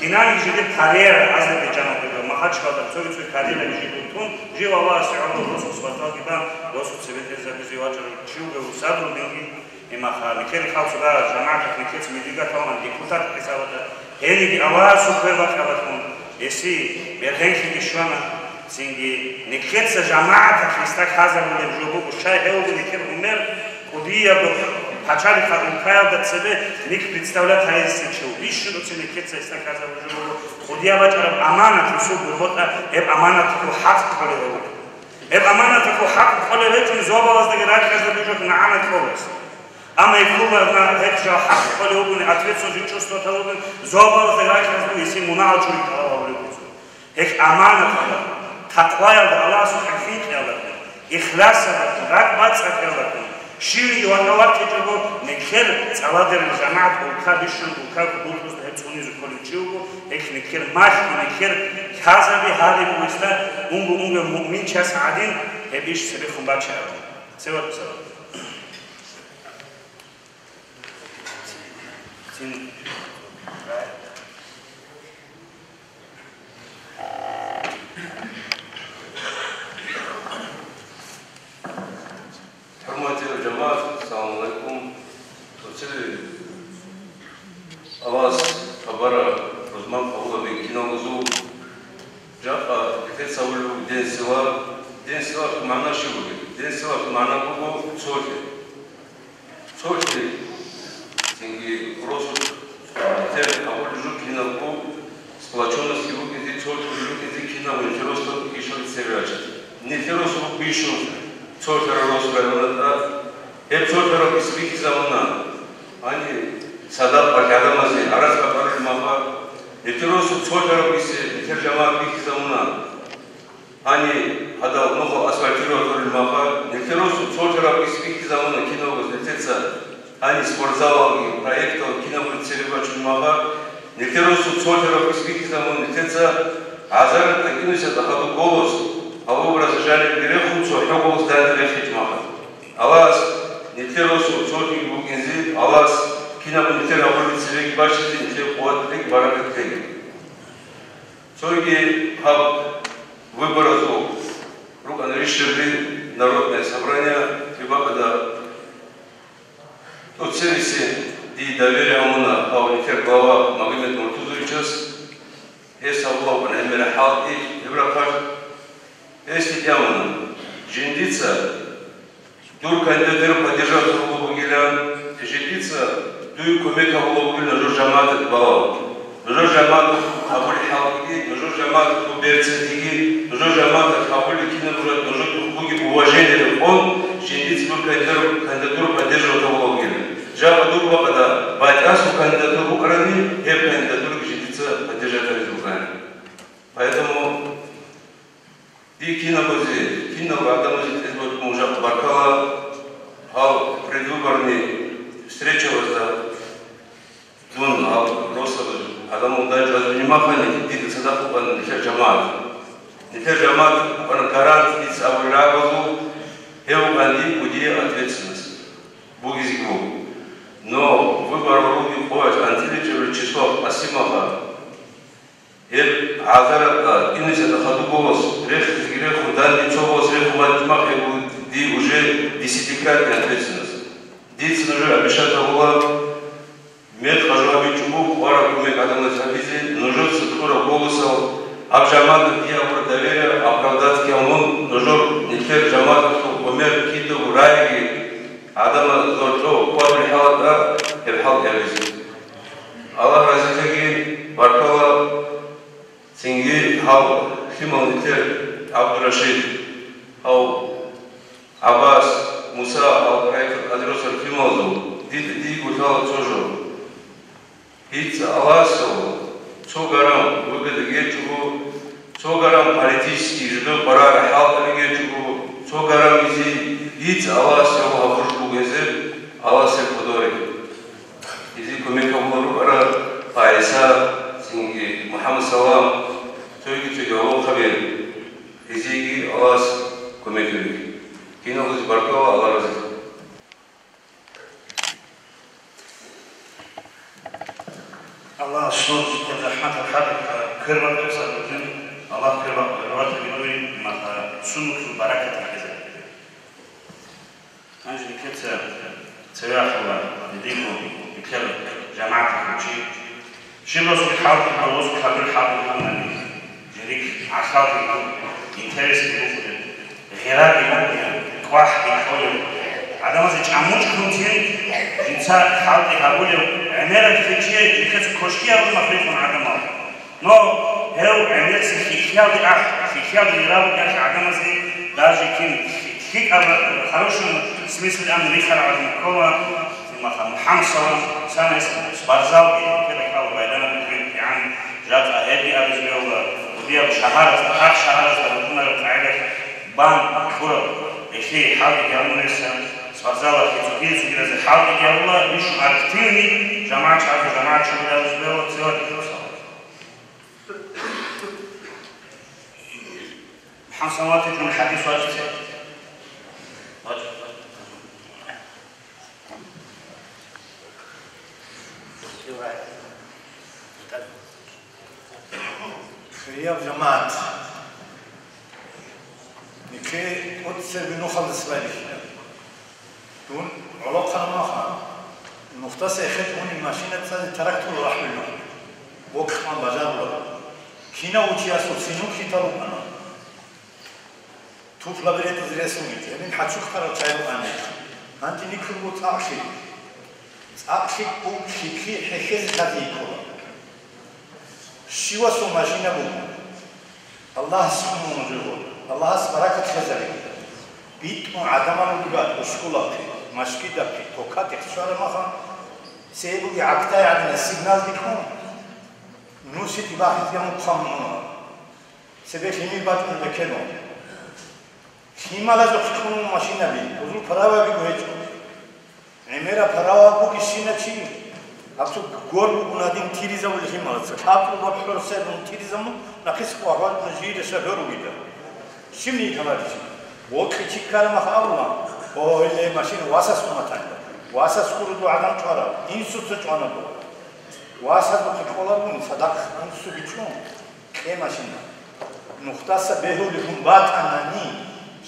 كناني جديد كاريرا أذربيجان بيجو ما حدش قادر تسوي كاريرا يجيبون جيوا الله سعود الرسول سبحانه وتعالى رسول سبيت الزبيزي واجر شو بيوصلوا بيني إما خالي كل خالص بقى جماعة نكيت ميديكا كمان ديكوتات حسابات هني دي الله سوبر بخابتهم يسي بيرهنش كيشوانا سينجي نكيت جماعة كيستك هذا من الجوبو وشاي هو نكيت عمر ودي Пачали хадукая да себе ник представлять хайсичу. Виши до цены кеца иста каза вживу. Худия бачара аманат русу бурбота эб аманат ку хак колеву. Эб аманат ку хак колеву зобалас да град каза бижок на амат колес. Ама икула на хекжа хак колеву не ответственно же чувство того зобалас да град каза иси мунал чури талаву. Хек аманат таквая да Аллах субханаху ва ихласа да рак баца калату. شيري وانوات تجربو نكر صلادر الجماعة وكابيشن وكابوتوس هتسوني زكولي تشوبو هيك نكر ماش نكر كازبي هذه موستا أنغ مؤمن شاس عادين هبيش سبيخون باتشار سوى حرمتي الجماعة السلام عليكم. وصلي أواز خبرة رزمان قبول بكينا وزو جاء كثير سولو دين سوا معنا شو بقى دين سوا معنا بقو صوتي تيجي روسو كثير قبول جو كينا بقو سبلاشونا سيبو كذي صوت جو كذي كينا ونجروسو كيشون سيراج نيتروسو بيشون صوت روسو كذا هب صوت روسو بيسبيك زمانا أني صدق بكذا مزي أراس بقول الماما نيتروسو صوت روسو نيتر جماعة بيك زمانا أني هذا نوع أسفلتيرو تقول الماما نيتروسو صوت روسو بيسبيك زمانا كينا وزنتسا أني سبورزاوي проектو كينا وزنتسيربا الماما نيتروسو صوت روسو بيسبيك زمانا نيتسا عذر تكينوسا تاخدو голос а образ жанр греху цо хогос дандрешит маха алас нетеросу цоти бугензи алас кина нетер аболицевек башити нетер қуатлек баракаттек цоги хаб выборозу руган решили народное собрание либо когда тот сервисе и доверие омуна хау нетер глава Магомед Муртузовичас эса Аллах бен эмера халки ибрахар Если явно жендица, дур кандидатур поддержал другого гелян, жендица, дуй комика было геля, жужамат балал, жужамат хабули халки, жужамат куберцетики, жужамат хабули кино, жужамат уважение, он жендица дур кандидатур поддержал другого геля. Жаба дуба, когда батясу кандидатуру Украины, эп кандидатуру жендица поддержать Украину. Поэтому И кино адамози тезбот мужа баркала, ал предвыборный встреча возда, дун ал роса адаму дать разнимахани, диты садаку пан нихер джамат, пан гарант из абурагозу, эу банди будия ответственность, бугизгу. Но выбор руки поэт антиличевый число Асимаха. عذرت إنسى تخطو голос грех дан ничего голос грех матмах ди уже десятикратная ответственность. Диц уже обещать было мед хожу обичубу пара куме когда на завизе нужен сутура голосов обжамат я про доверие оправдать кемон нужен нихер жамат кто помер кито урайги адама зорчо квадри халата ирхал явизе Аллах разитеги баркала Синги хау химонитер Абдурашид хау Аббас Муса хау Райфат Адросар химозу ди гутал цожо хиц Алласу цогарам выгодеге чугу цогарам политический жду парар халтеге чугу цогарам изи хиц Алласу хаврушку гезе Алласу подори изи комикамуру пара пайса Синги Мухаммад Салам Тойги Аллах Хабир Изиги Аллах Кумекюри Кино Луз Баркова Аллах Разик Аллах шнур рахмат хабир кырбат кырсад бутун Аллах кырбат рават бинуи маха сунук баракат хиза Анжи кетса цевяхова дидику бикер جماعة الحجي شلوس الحاضر حلوس خبر حاضر حمني جريك عخاطر إنترس بروفد غيرات بروفد كواح بخوله عدم از چموش کنتین جنسا حاضر حبوله عمره فکریه جیکت کشکی اول مفرد من عدم آب نو هاو عمره سخیخیال دی اخ خیخیال دی راب گرش عدم از دارجی کن خیک خروشن سمیسل امریکا عدم کوا محمد صلى الله عليه وسلم سبارزاوي كده كاو بيدنا في عن جات هذه ابي الله ودي شهر ربنا تعالى بان كره شيء حاجه كانوا لسه صارزالا في تبيز إلى زحال يا الله مش أكتيني جماعة شو لا زبالة تسوي حصلات من الحديث واجب خير جماعة نكى أتصل بنخلص بالي دون علاقة ما خان المختص يخد هوني ماشينة تزاد تركته راح منه وقت ما بجار له كينا وجي أسود سينو كي تلو أنا توف لبريت زريسوني يعني حتشوف خرج شايلو أنا أنت نكر وتأخي أخي بوم شكلي حكيز كذيكوا شيوا سو ماشينة بوم الله سبحانه وتعالى الله سبحانه خزري بيت مو عدم الوجود وشكولك مشكي دبي توكات إخشار ما خان سيبو يعكتا يعني السيجنال بيكون نوسي تباخذ يوم قامنا سبب خيمي بعد من بكنو خيمة لا تكون ماشينة بي وزول فراوا بيجوهج عميرا فراوا بو كشينة شيء أبسط غور بنادين تيريزا ولا خيمة لا تكابل وبحر سيرون تيريزا مو نقص قوارد نجير شهر ويدا شمني كمان وقت كذا ما خاورنا أو اللي ماشين واساس ماتان واساس كله عدم ترى إنسو تجوانا بو واساس بكتولا بون صدق إنسو بيشون كه ماشين نقطة سبهو لهم بات أناني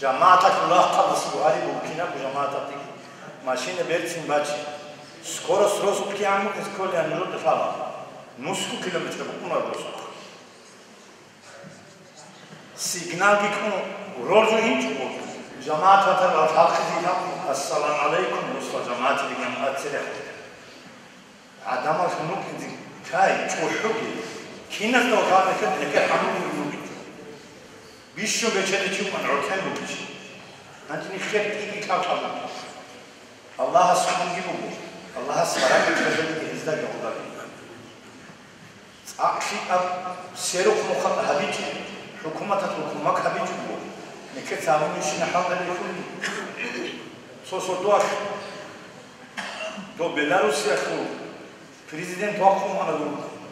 جماعة كلها قبض سوالي بوكينا بجماعة تيجي ماشين بيرتين باتشي سكورة سروسو كيامو كسكول يعني رو دفاع نصو كيلومتر بكون أربعة سيجنال بيكون روزو إنتو جماعة ترى الحقيقة السلام عليكم وصل جماعة الجماعة ترى عدم الخنوق إنتي كاي توحكي كينا توقعنا كده نك حنون يروي بيشو بيشل تشوف من عرتين بيش أنت نخير تيجي كاتلا الله سبحانه يبوه الله سبحانه يتكلم إزاي يقدر أكشي أب سيرك مخاط هبيتي حكومة الحكومة هبيتي بو نكت سامي شيء نحاول نقول سوسودوش دو بيلاروسيا خو بريزيدنت واقوم أنا دو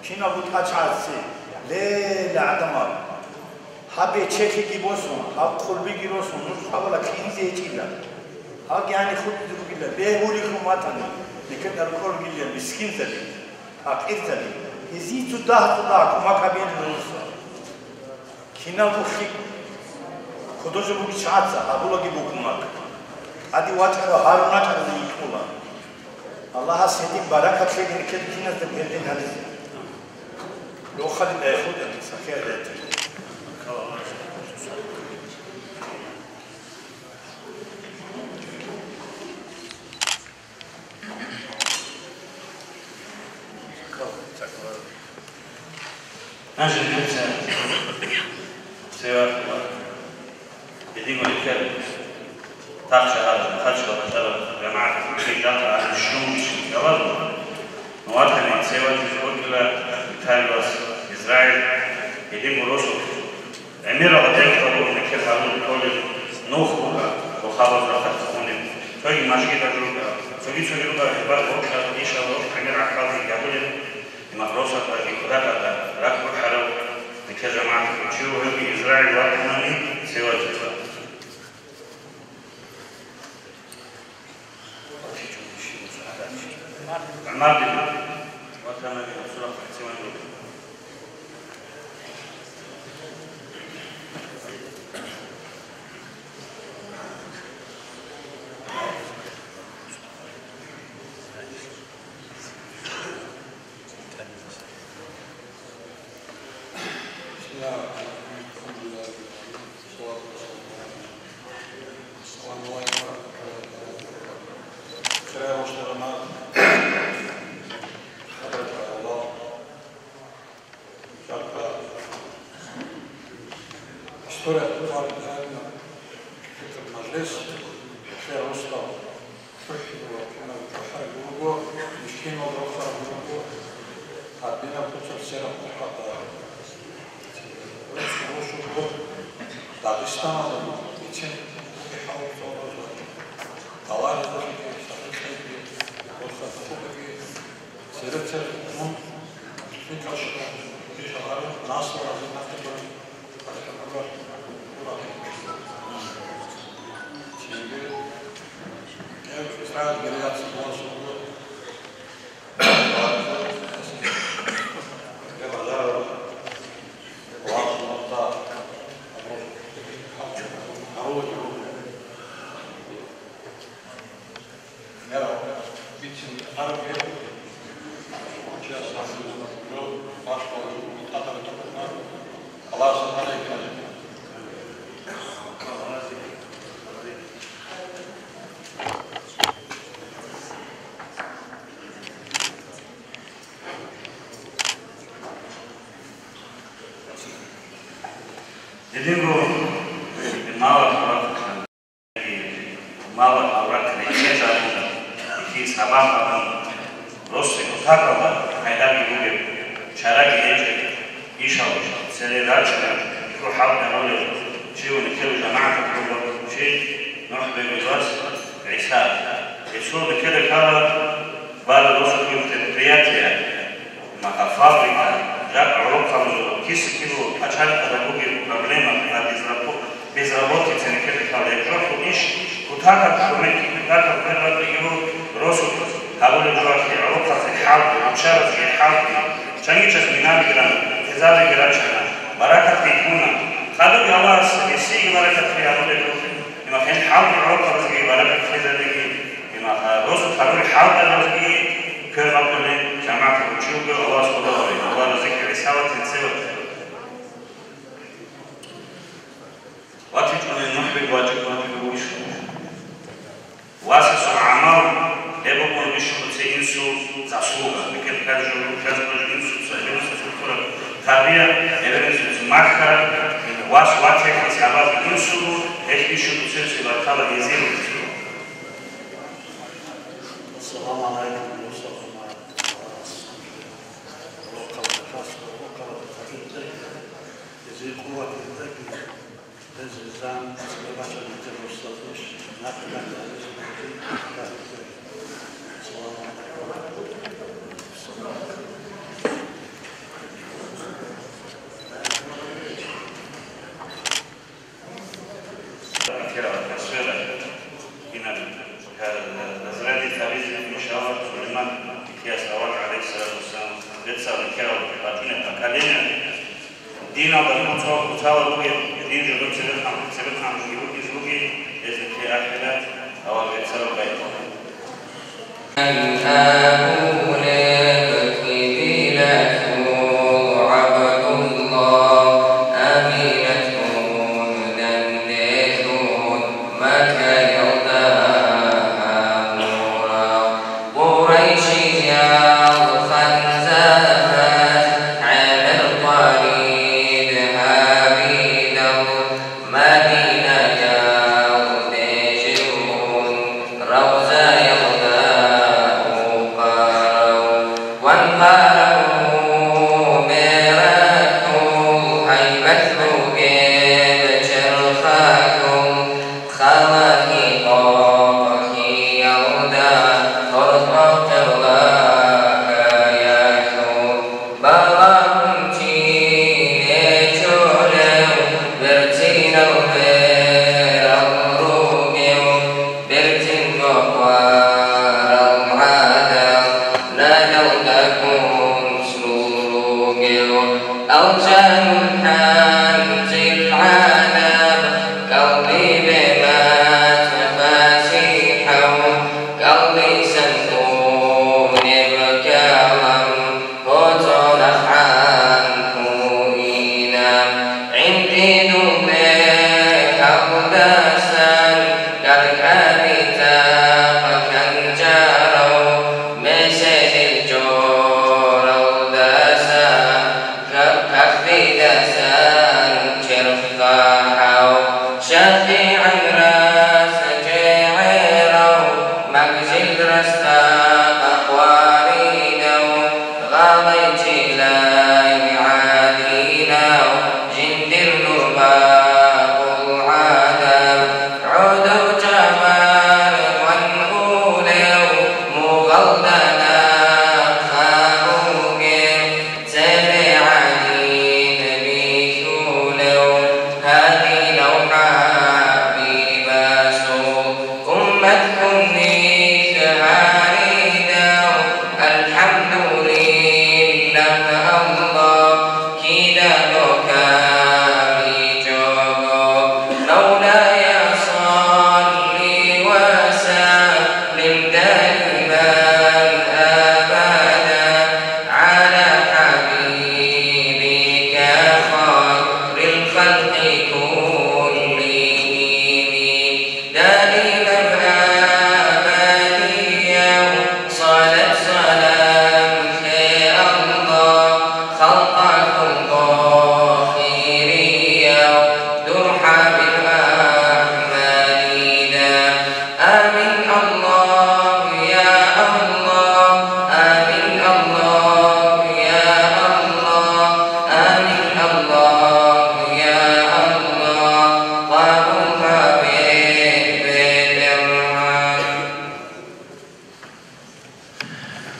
كنا بود أشعرسي لا عدمار هابي تشيكي جيبوسون هاب خلبي جيروسون نور حاول كينزي تيلا هاك يعني خود دروجيلا بيهولي كروماتاني نكت أركور جيلا مسكين تلي هاك إرتلي يزيد تدا كوما كابين نورسا كنا مخي خدوش بوك شاتسا أبولوجي بوكماك أدي واتر هارونا كذا يكملا الله سيدي بركة في نكت كنا تبين هذا لو خد ياخد سكير ده نجم نفسه سواء يديم الكلب تخشى هذا خشى مثلا جماعة في دقة عن الشمس يلا نواتها من سواء تقول له تايلوس إسرائيل يديم روسو أمير غدين تقول نكير هذول كل نوخه وخابط رخت خوني فهي ماشي تجربة فهي تجربة إخبار وقتها إيش الله أمير عقاري يقول مدرسة الإقراء ركب الحرب لكجماعة الشيوخ في إسرائيل وأمامي سوى الجزء. عمار بن وكما يقول سوى الجزء. Dağlar غلدنا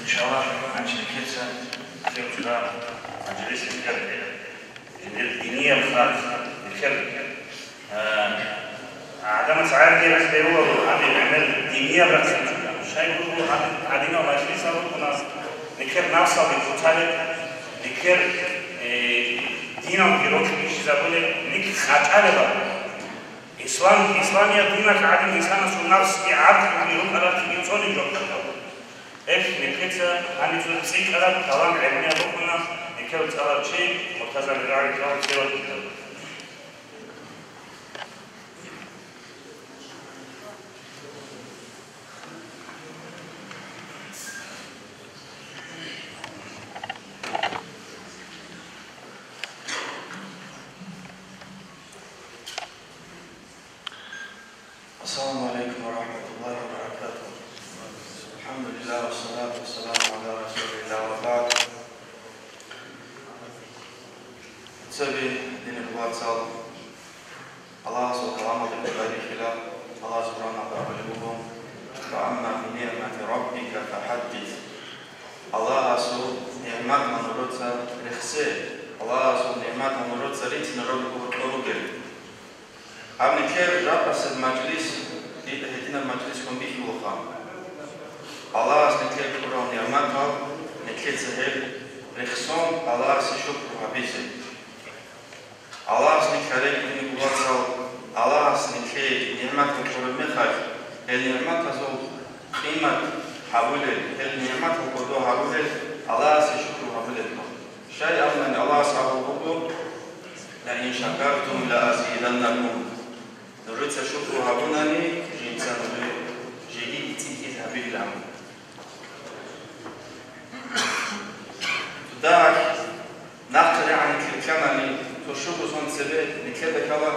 İnşallah ançın kimse Türkçüler meclis fikir الدينية الخالصة الكلب عدم سعادة دي بس بيقولوا عم يعمل دينية بس مش هيقولوا عدينا مجلس أو ناس نكر نفسه بكتالة نكر دينهم بيروح بيش زبولة نكر خاطئة بقى إسلامية دينك عدم إنسان سو نفس يعرف بيروح على تلفزيون يجوك إيش نكرتها عن تلفزيون على كلام علمي بقولنا نكر على شيء مرتزق الرعي كلام سيرة السلام عليكم ورحمة الله وبركاته. الحمد لله والصلاة والسلام على رسول الله وبعد. تسبي دين الواتساب الله سبحانه وتعالى خلاف الله سبحانه وتعالى لهم فأما بنعمة ربك فحدث الله سو نعمة نورتها رخصة الله سو نعمة نورتها ريت نربك وتوجل أبني كيف رأس المجلس هدينا المجلس كم بيه وخام الله نكلم قرآن نعمته نكلم سهل رخصون الله سشكر حبيسه الله نكلم من قوته الله نكلم نعمته قرآن مخاف النعمة زو قيمة حوله النعمة قدوه حوله الله سشكر حوله شيء من الله سبحانه لئن شكرتم لأزيدنكم نريد شكر هابوناني جنسان جيدي تيكي هابي العمل تداعي نقل عن الكلمة تشوف صن سبب نكذا كلا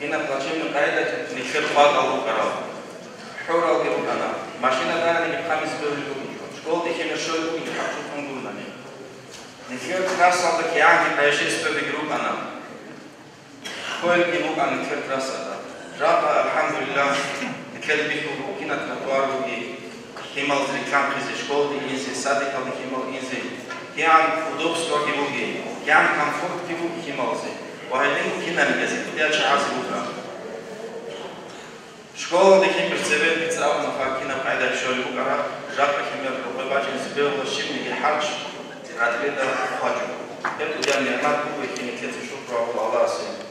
هنا بلاجين قاعدة نكذا بعض الله كرام حورا وجرو أنا ماشينا دارني بخمس بيرلو شغل دي كنا شغل كنا حشوفهم قولنا نكذا كلاس صادق يعني بيشيس بيجرو أنا كل يوم أنا نكذا كلاس هذا رابع الحمد لله نكذا بيكو كنا تنطوارو كي كمال زريكان كذا شغل دي إنسي صادق أو كمال إنسي كيان فودوكس كي بوجي كيان كمفورت كي بوجي كمال زي وهذين كنا نجزي كده شيء عظيم بكرة شغل دي كي برسبب بتساوي نفاكينا قاعدة شغل بكرة رابع كمال ربع باجي نسبه ولا شيء من الحاج عدل ده حاجه يبدو ده نعمات بوجي كي نكذا شكر الله سين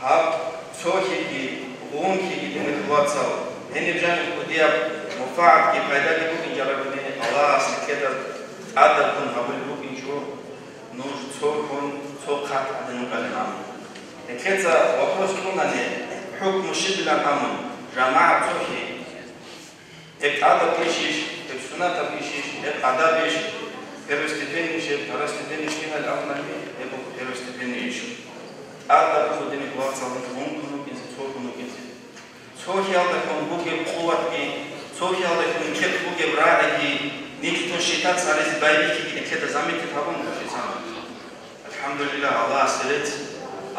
هاب شوكي كي وونكي كي نتواصل هني بجانب كوديا مفاعل كي فايدة كي بوجي جربني الله سكتة عدد كن هقول بوجي جو نور توكن توقعت عدن كلام نكتة وقوس كنا حكم شبل الأمن جماعة توكي ابتعاد بيشيش ابسنات بيشيش ابعدا بيش ارستبينيش ارستبينيش كنا الأمن ابو ارستبينيش عدد كودين الواتساب ممكن نجز توكن نجز توكي عدد كن بوجي قوة كي توكي عدد كن كت بوجي برادة كي نيكتون شيطات سارز بايبي كي نكتة زمين تتابون مشيطان الحمد لله الله سرت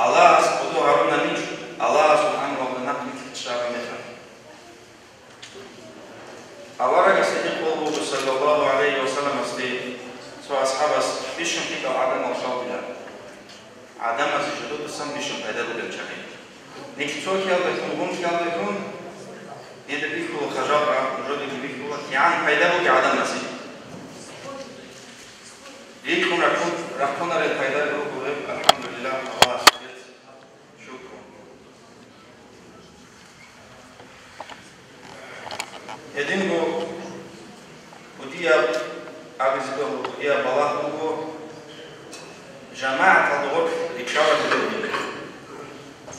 الله سبحانه هارونا نيك الله سبحانه وتعالى نكتشار مثلا أورق سيدنا قوله صلى الله عليه وسلم أصلي سواء أصحاب بيشون فيك عدم الشاطئة عدم الجدود السم بيشون عدد الجميع نكتوك يالله يكون هم يالله يكون يدري بيكو خجابة جودي بيكو يعني فايدة بوك عدم نسي يكون ركون للفايدة بوك الحمد لله الله شكرا يدينو وديا عبزيدو وديا بالله بوك جماعة الغرف لكشارة الدولة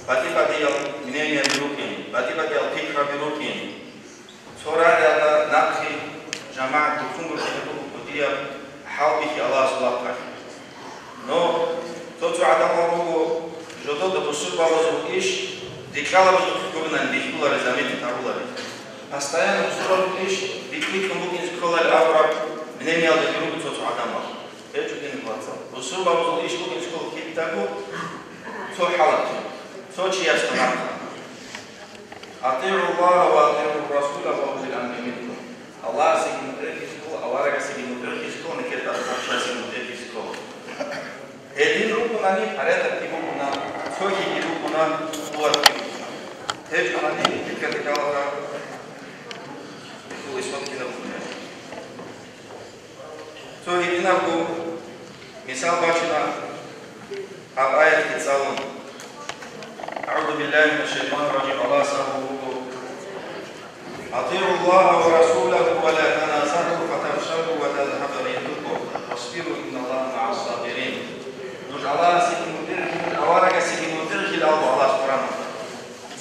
باتي منين يدروكين باتي الفكرة بروكين سورة على نقي جماعة الكونغو وديا حاولك الله سبحانه نو توتو عدمه جدود بسوط بازو إيش ديكالا بزو كوبنا ديكولا رزامين تقولاري постоянно устроил إيش ديكليك ممكن سكولا الأوراق منين يدروك توتو عدمه إيش ودين بازو بسوط بازو إيش ممكن سكول كيف تاكو تو حالته تو شيء يستمر أطيعوا الله وأطيعوا الرسول وأولي الأمر منكم تو هديناكو مثال باشنا اب آية كتسالون أعوذ بالله من الشيطان الرجيم الله سبحانه أطيعوا الله ورسوله ولا تنازعوا فتفشلوا وتذهب ريحكم واصبروا إن الله مع الصابرين نجعلها سيكي مدرك أوارك سيكي مدرك الأرض الله سبحانه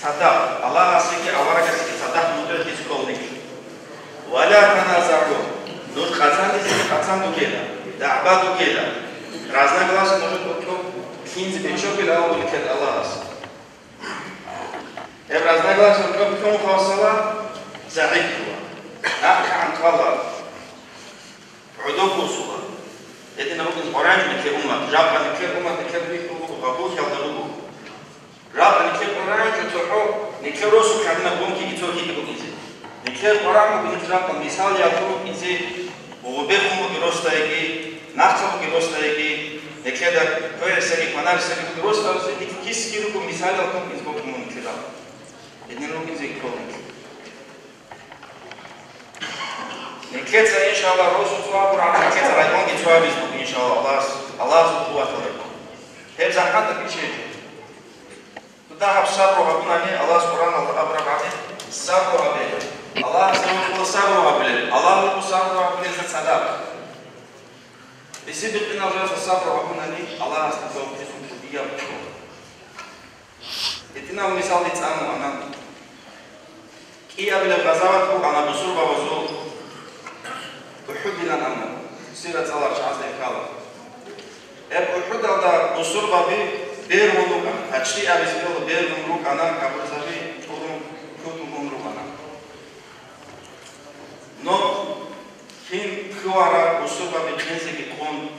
صدق الله سيكي أوارك سيكي صدق مدرك سكولك ولا تنازعوا نوش خزان سيكي خزان دو كده دعبا دو كده رازنا قلاس نوش بكو كينز بيشوك الأرض ولكد الله رازنا قلاس نوش بكو خاصة زعيد هو أخي عن طلب عدوك وصولا إذن ممكن أورانج نكير أمة جابا نكير أمة نكير بيكو غابوك يالدروبو رابا نكير أورانج وتوحو نكير روسو كامنا بونكي إتوكي بيكو إنزي نكير أورانج بنك رابا مثال يالدرو إنزي وغبيرهم بروستايكي نختم بروستايكي نكير دا كوير سري كونار سري بروستايكي نكير كيس كيروكو مثال يالدرو إنزبو كمون نكير رابا إذن روك إنزي كولنكي نكتة إن شاء الله روز وتوابر على نكتة رايبون جتوابيز بك إن شاء الله الله سبحانه وتعالى هب زحمة بيشيء تدعى بصبر وهبناني الله سبحانه وتعالى بعدين صبر وهبل الله سبحانه صبر وهبل الله سبحانه صبر وهبل زاد صدق بيصير بينا رجال الصبر وهبناني الله سبحانه وتعالى إتنا مثال يتسامو أنا كي قبل الغزوات أنا بصور بوزور أحد لنا أمنا سيرة الله شعاز لإكالة أحد هذا بصور بابي بير ممروك أنا أشتي أبي سبيل بير ممروك أنا قبل سبي كودم ممروك أنا نو كين كوارا بصور بابي كنزي كون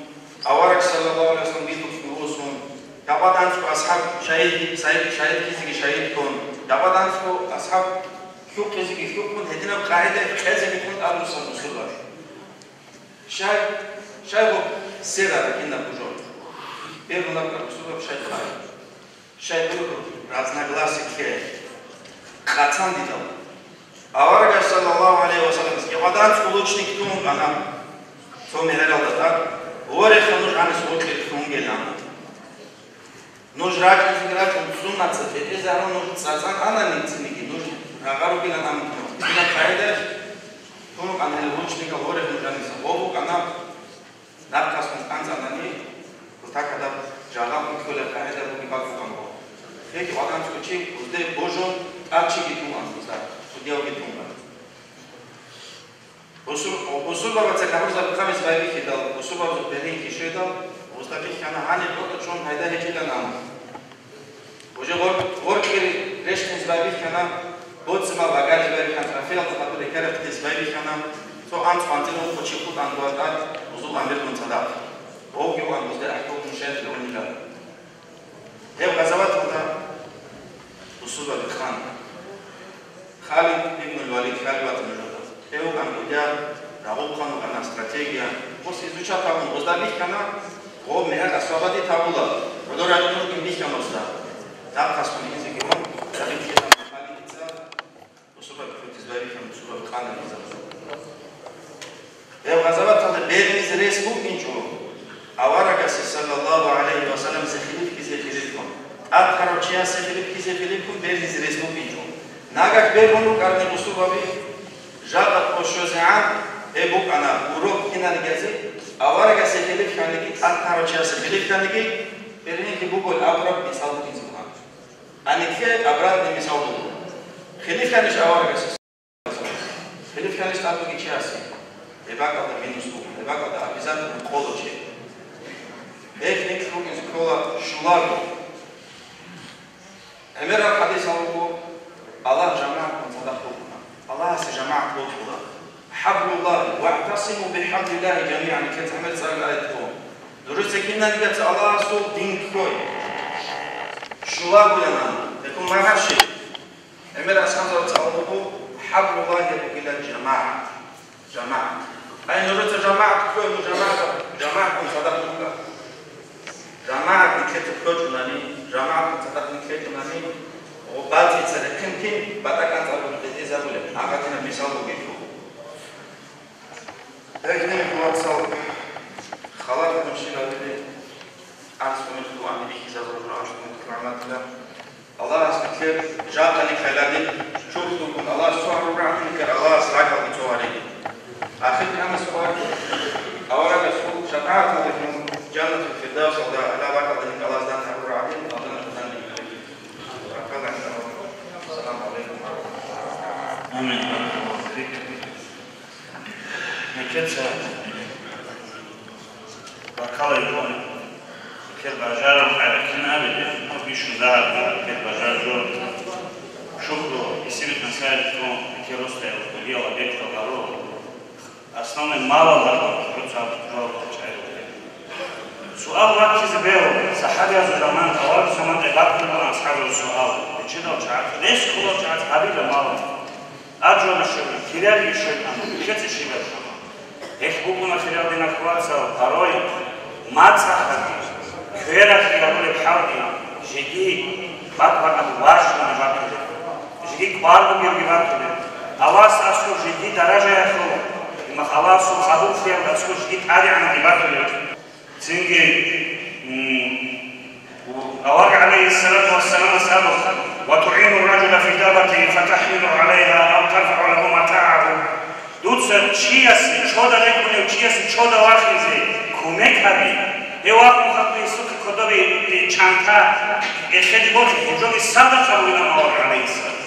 أوارك صلى الله عليه وسلم بيتو في نوسون يابدان في أصحاب شهيد كيزي شهيد كون يابدان في أصحاب شو كيزي كون هدينا بقاعدة كيزي كون أبو صلى الله شايف سيرة بكينا بجول بيرو نبقى بسوبة بشايف خايف شايف رازنا غلاسي كيه خاتان دي دو أورغا صلى الله عليه وسلم يقدان تقولوشني كتون أنا تومي هلال دار وري خنوش عن سوق كتون جيلان نوش راك يزغراك سنة تسفيد إذا أنا نوش تسازان أنا نتسنيكي نوش أغارو بينا نامتون بينا قاعدة كونك أنا الوجه كهورة من جانسا وابوك أنا نركز من أنت أنني وتأكد جالام كل قاعدة بنقاط فوقه هيك وأنا تقولي وده بوجون أشي كتوم أنت وديا وكتوم وصول بابا تكبر زاد خمس بايبي كده وصول بابا زبدين كشيدا وستبيك أنا هاني بقول شون هيدا هيك لنا وجه غور كبير ليش نسبابي كنا بوتسما باغاج بير كان ترافيل تقبل كرت تسبابي كنا تو أنت فانتلون فشيكوت عن دوادات وزوج عن بيركون صدق هو كيو عن مصدر أحكام مشاهد لونيكا هي غزوات هذا وصول الخان خالد ابن الوليد خالد واتنجودا هو كان وجا راهو كان وكان استراتيجيا بس يزوجا كان وزدابي كنا هو مهر أسوابتي تابولا ودور أجنور كم بيش كان وزدا تاب خاصني إذا كمان تابين كذا خالد إنسان وصوبة بفتزباري كان وصوبة بخان الإنسان هو غزوات هذا بيرني زريس بوك إنجو أوارك صلى الله عليه وسلم سخيف كذا خليلكم أذكر شيئا سخيف كذا خليلكم بيرني زريس بوك إنجو ناقك بيرونو كارني وصوبة بي جابت وشوزعان بوك أنا وروك هنا نجازي أوارك سخيف كان لكي أذكر شيئا سخيف كان لكي بيرني كبوك الأبرد مثال إنسان أنا كيف أبرد مثال خليف كانش أوارك خليف كانش تابو كيشاسي يبقى ده مينوس بوك يبقى ده أبيزان كولو شيء هيك نكتبوا إن كولا شلارو أمير الحديث الله جماعة صدقونا الله سجماعة بوكولا حبل الله واعتصموا بحبل الله جميعا كي تعمل صار آياتكم درست كنا نقول الله سو دين كوي شلارو لنا يكون ما هالشيء أمير أسحاب الله حبل الله يبقى إلى جماعة أي نريد جماعة كوي جماعة صدقونا جماعة نكتب كوجناني جماعة صدق نكتبناني وبعدين سنكمل بعد كان تعلم الجزء الأول أعطينا مثال وجهه. هذا كلام هو Neketsa bakala ikon ker bajar harakina bide bishun dahar ker bajar jo shukro isibit nasayat kon keroste yo объект гaro основной мало гaro процент жол чайро سؤال وقتی زبیو صحابی از زمان اول زمان عباد کردن اصحاب سؤال چه دو چهار لیش کلو چهار حبیب مال اجر شد کلیدی شد کسی شیوه یک بوم خیلی دینا کوارسا برای مطرح خیلی خیلی بحالی جدی بعد واش نمی‌برد جدی کار نمی‌برد آواز اسکو جدی درجه خو مخالف سو قبول فیم اسکو جدی کاری نمی‌برد زنجي أوقع عليه الصلاة والسلام سأله وتعين الرجل في دابته فتحمل عليها أو ترفع له متاعه دوتس چیاس چودا نکنه چیاس چودا واخیزه کمک همی یه وقت مخاطب سوک کدوی چانتا خیلی بود هجومی صدقه بودن آوقع عليه الصلاة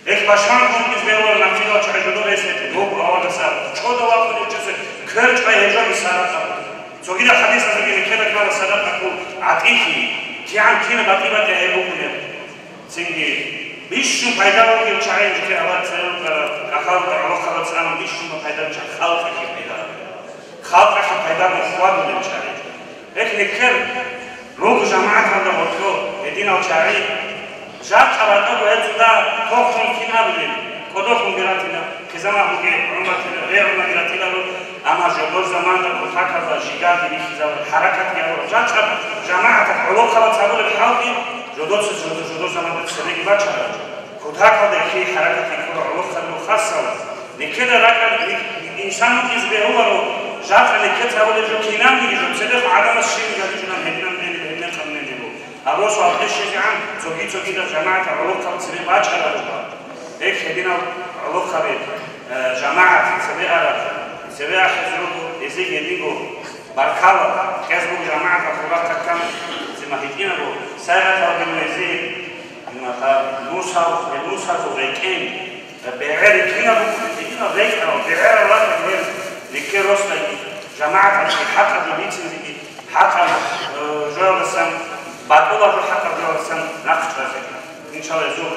یک باشان کنید بیاور نفیدا چه جدو رسید دوب آوقع سر چودا واخیزه چیزه کرچ های هجومی صدقه زوجي الحديث الذي كان كان صدقه عتيقي جان كين بقيبه هيبوكم سينجي بيشو فايداو كي چاي كي اوات اخر علاقه سلام بيشو فايدا خالق كي خالق فايدا مخواد من چاي لكن كر لوگ جماعت هذا وقتو ادينا چاي جات ابدا بهدا توخون كينا بين كودوخون بيراتينا كزما هوكي عمرتنا غير مغيراتينا اما جدول زمان ده كتاكا جيجات بيخيزا حركات يا جات جماعه علاقه تابل الحاضر جدول زمان ده سنه بچا كتاكا ده في حركات كده علاقه خاصه لكده ركن انسان يزبه هو جات لكده تابل جو كينام يجو صدق عدم الشيء اللي جنا هدنا من قبل نبو ابو صاحب الشيء عن توكي ده جماعه علاقه سنه بچا هيك هدنا علاقه جماعه سنه سبيع حزروكو يزيج يديكو بركاوة كاسبو جماعة كفرات كم زي ما هيتينا بو ساعة وقالوا يزيج نوسا وغيكين بيعير كينا بو هيتينا غيكنا بيعير الله كبير لكي رسل جماعة حقا بيبيتين زيجي حقا جوال السم بعد الله حقا جوال السم نقش رسكنا إن شاء الله يزور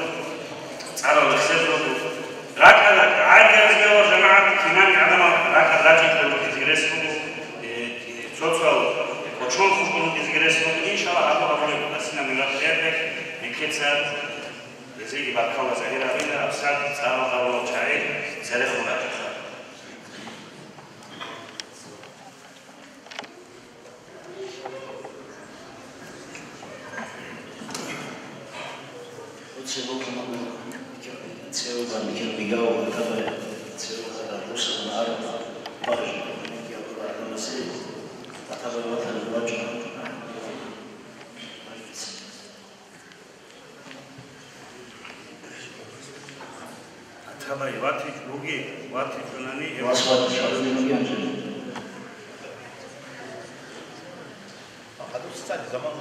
تعالوا لخسر راكا عادي يا جماعه كينان عدم راكا راجع للجريسو توتال وشون خوشون الجريسو ان شاء الله ابو ابو اسنا من الخير نكتسب زي بقى زهيره بين ابسط صار او شاعر سلخنا Целого Микелбигау, который целого русского народа, тоже Микелбигау, России, а там его там очень Tabai wati rugi wati junani waswat shalom yang Hadus tadi zaman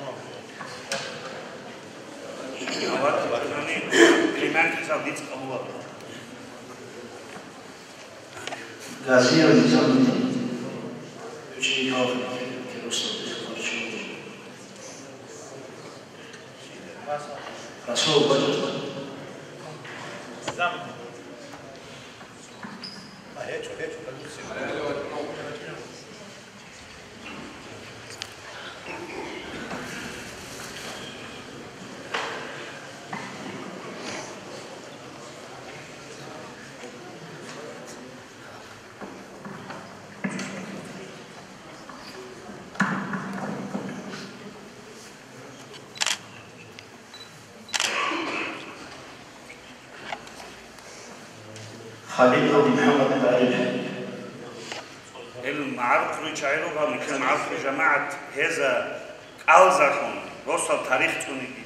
wati junani kliman kisah dit kamu Gaziya zamanda üçüncü hafta Rus'ta konuşuyor. Rasul Bacı Zam. Hecho, خليل بن محمد العريف المعارف ريتشايروغا مثل معارف جماعة هذا قالزاكم وصل تاريخ تونيجي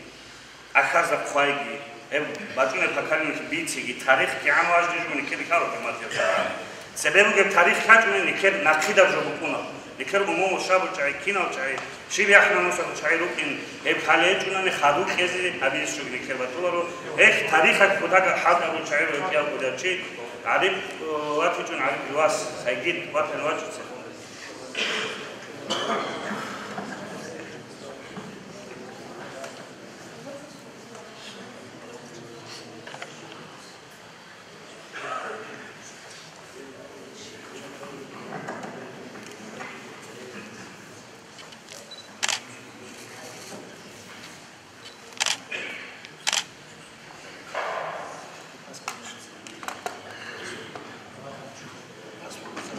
أخذ قوايجي بعدين فكرنا في بيتي تاريخ كأنه واجد يجون كذي كارو كماتيا سببه تاريخ كاتوني نكير نقيدا جوبكونا نکر مومو شاب چای کینال چای شیبی احنا نوسا چای رو این هب خاله چونن خادو کیزی ابیز شو نکر بطول رو یک تاریخ خدا که حد رو چای رو کیا بوده چی عرب وقتی چون عرب لواس سعید وقت نواجد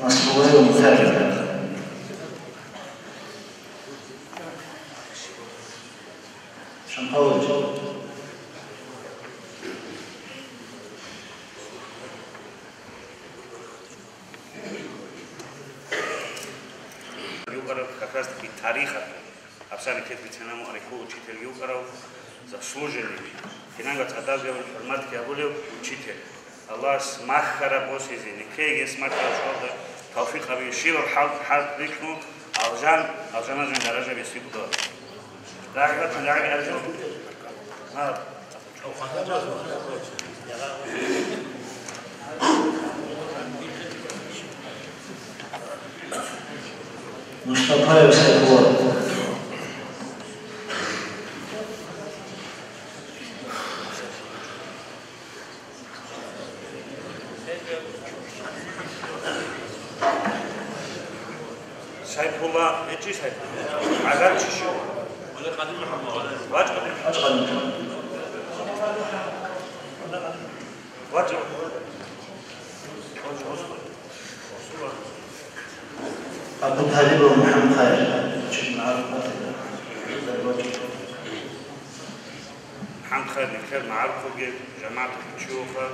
مسئوله مترجم شنقاوي يقرأ как раз таки тариха абсолютно биценаму ареку учитель юкаров заслуженными финанга цадавгев информатики абулев учитель Allah смахара босизи никеге смахара шода тавфиқ аби широ хал рикну алжан алжан даража бесикудо راجع تناعي أرجو ها مصطفى يسأل سيد الله إيش سيد عذاب شو واجب واجب أبو طالب ومحمد خير محمد خير نكر معرفه جماعة تشوفه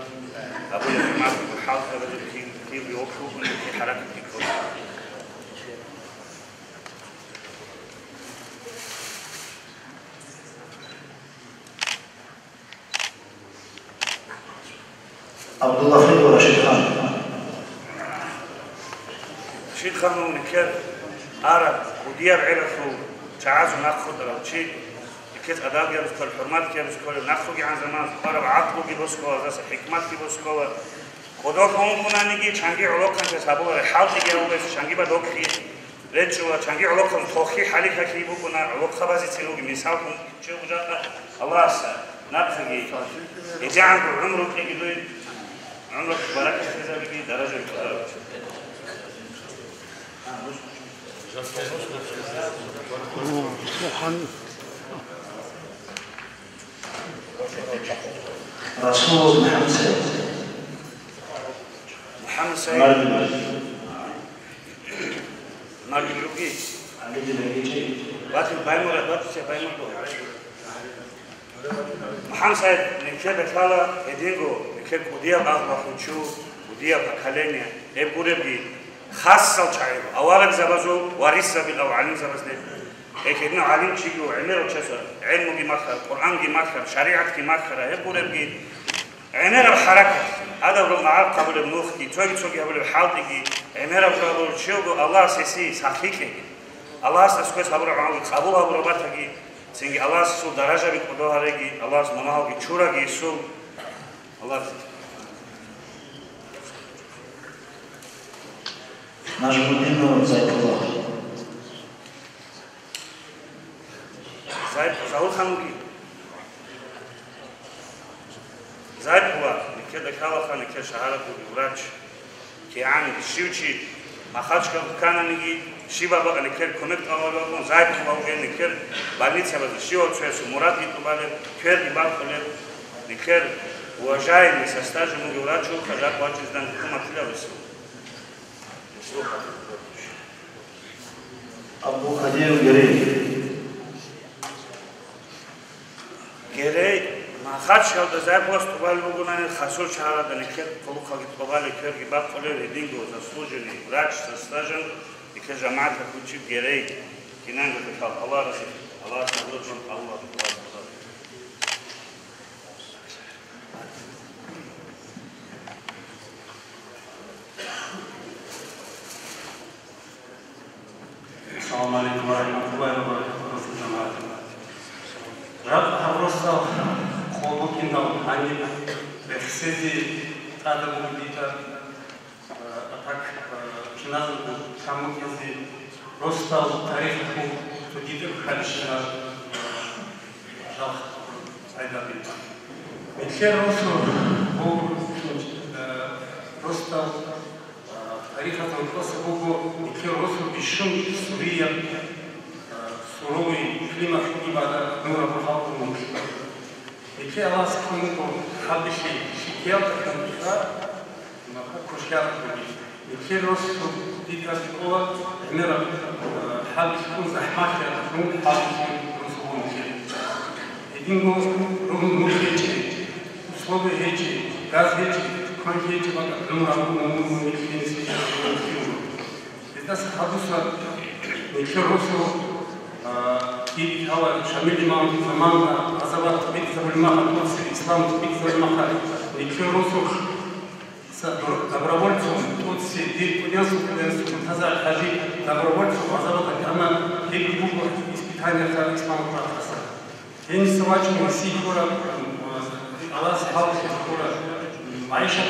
أبو جماعة الحلقة بدل كيف يوقفوا من في حركة الكل عبد الله خير ورشيد خان رشيد خان ونكر عرب وديار عرفوا تعازوا ناخذ لو شيء كيت أداب يرز كل حرمات يرز كل ناخذ عن زمان قرب عقله بيبسكوا ذا حكمات بيبسكوا خدا كون كنا نيجي شانجي علاقة كسبوا الحال تيجي وبس شانجي بدوخي ليشوا شانجي علاقة توخي حالك كيبو كنا علاقة بس تلوج مثالكم شو وجاء الله سا نبخي إذا عنده عمره تيجي عمرك بركة كذا بيجي درجة كذا رسول محمد سيد محمد سيد مارجي لوجي علي جلالي وقت بايمر وقت شيء بايمر محمد سيد نكتب كلا إدينغو نكتب وديا بأخوشو وديا بكالينيا إبوربي خاصة شعيب أوارق زبازو وارث زبيل أو علم زبازده إكيدنا علم شيء عمره وشسر علم جماخر قرآن جماخر شريعة جماخر إبوربي عمره الحركة هذا هو معارف قبل النوخ كي توجي قبل الحال كي عمره قبل شيء الله سيسي صحيح الله سكوت قبل عمل قبول قبل رباطه سنجي الله سو درجة بقدوها رجي الله سمناه كي شورا كي سو الله نجم الدين زيد الله زيد زاول خانوكي زيد هو نكده كلا خان نكده شهادة بوراتش كي عن شيوتشي ما خدش كان نيجي شيبا بقى نكده كونكت أولو زيد هو نكده بعدين سبب شيو تشوف مراد يتوباله كير يبان كله نكده وجاي مسستاج من بوراتشو خلاك واجز دان كم أكله بس أبو خدير جريء جريء ما خدش هذا زي بوست قبل بقولنا خسول شهر ده نكر طلوع خالد قبل كر جبال قليل هدينجو زسوجني راج سستاجن يك جماعة كوتشي جريء كنا نقول الله رسول الله سبحانه الله السلام عليكم ورحمة الله وبركاته. جماعة رب الرسول خلقنا عني بخسدي هذا مبيتا أتاك جنازة كم يزي رسول تاريخه تجد خالشنا جاه عيدا بيتا من خير رسول هو رسول تاريخه القصة هو كل رسل بالشم سوريا سروي كلمة إبادة نور بحق الممكن. كي الله سبحانه حب شيء شكيات كمشاء ما كشكات كمي. كي رسل ديكا سكوا نرى حب شكون زحمة كم حب شيء رسل ممكن. إدينه روم مخيجي صوب هيجي غاز هيجي كون هيجي ما نور ممكن. إذا حدث الكروسو في هوا شامل ما زمان أزبط بيتزا بالمحل نفس الإسلام بيتزا بالمحل الكروسو دبرولتو توتسي دي كونياسو كونياسو هذا الحاجي دبرولتو أزبط كأما هيك بوكو إسبيتانيا خال الإسلام القرآن هين سواج مسيحورا على صحاب الشيخورا معيشة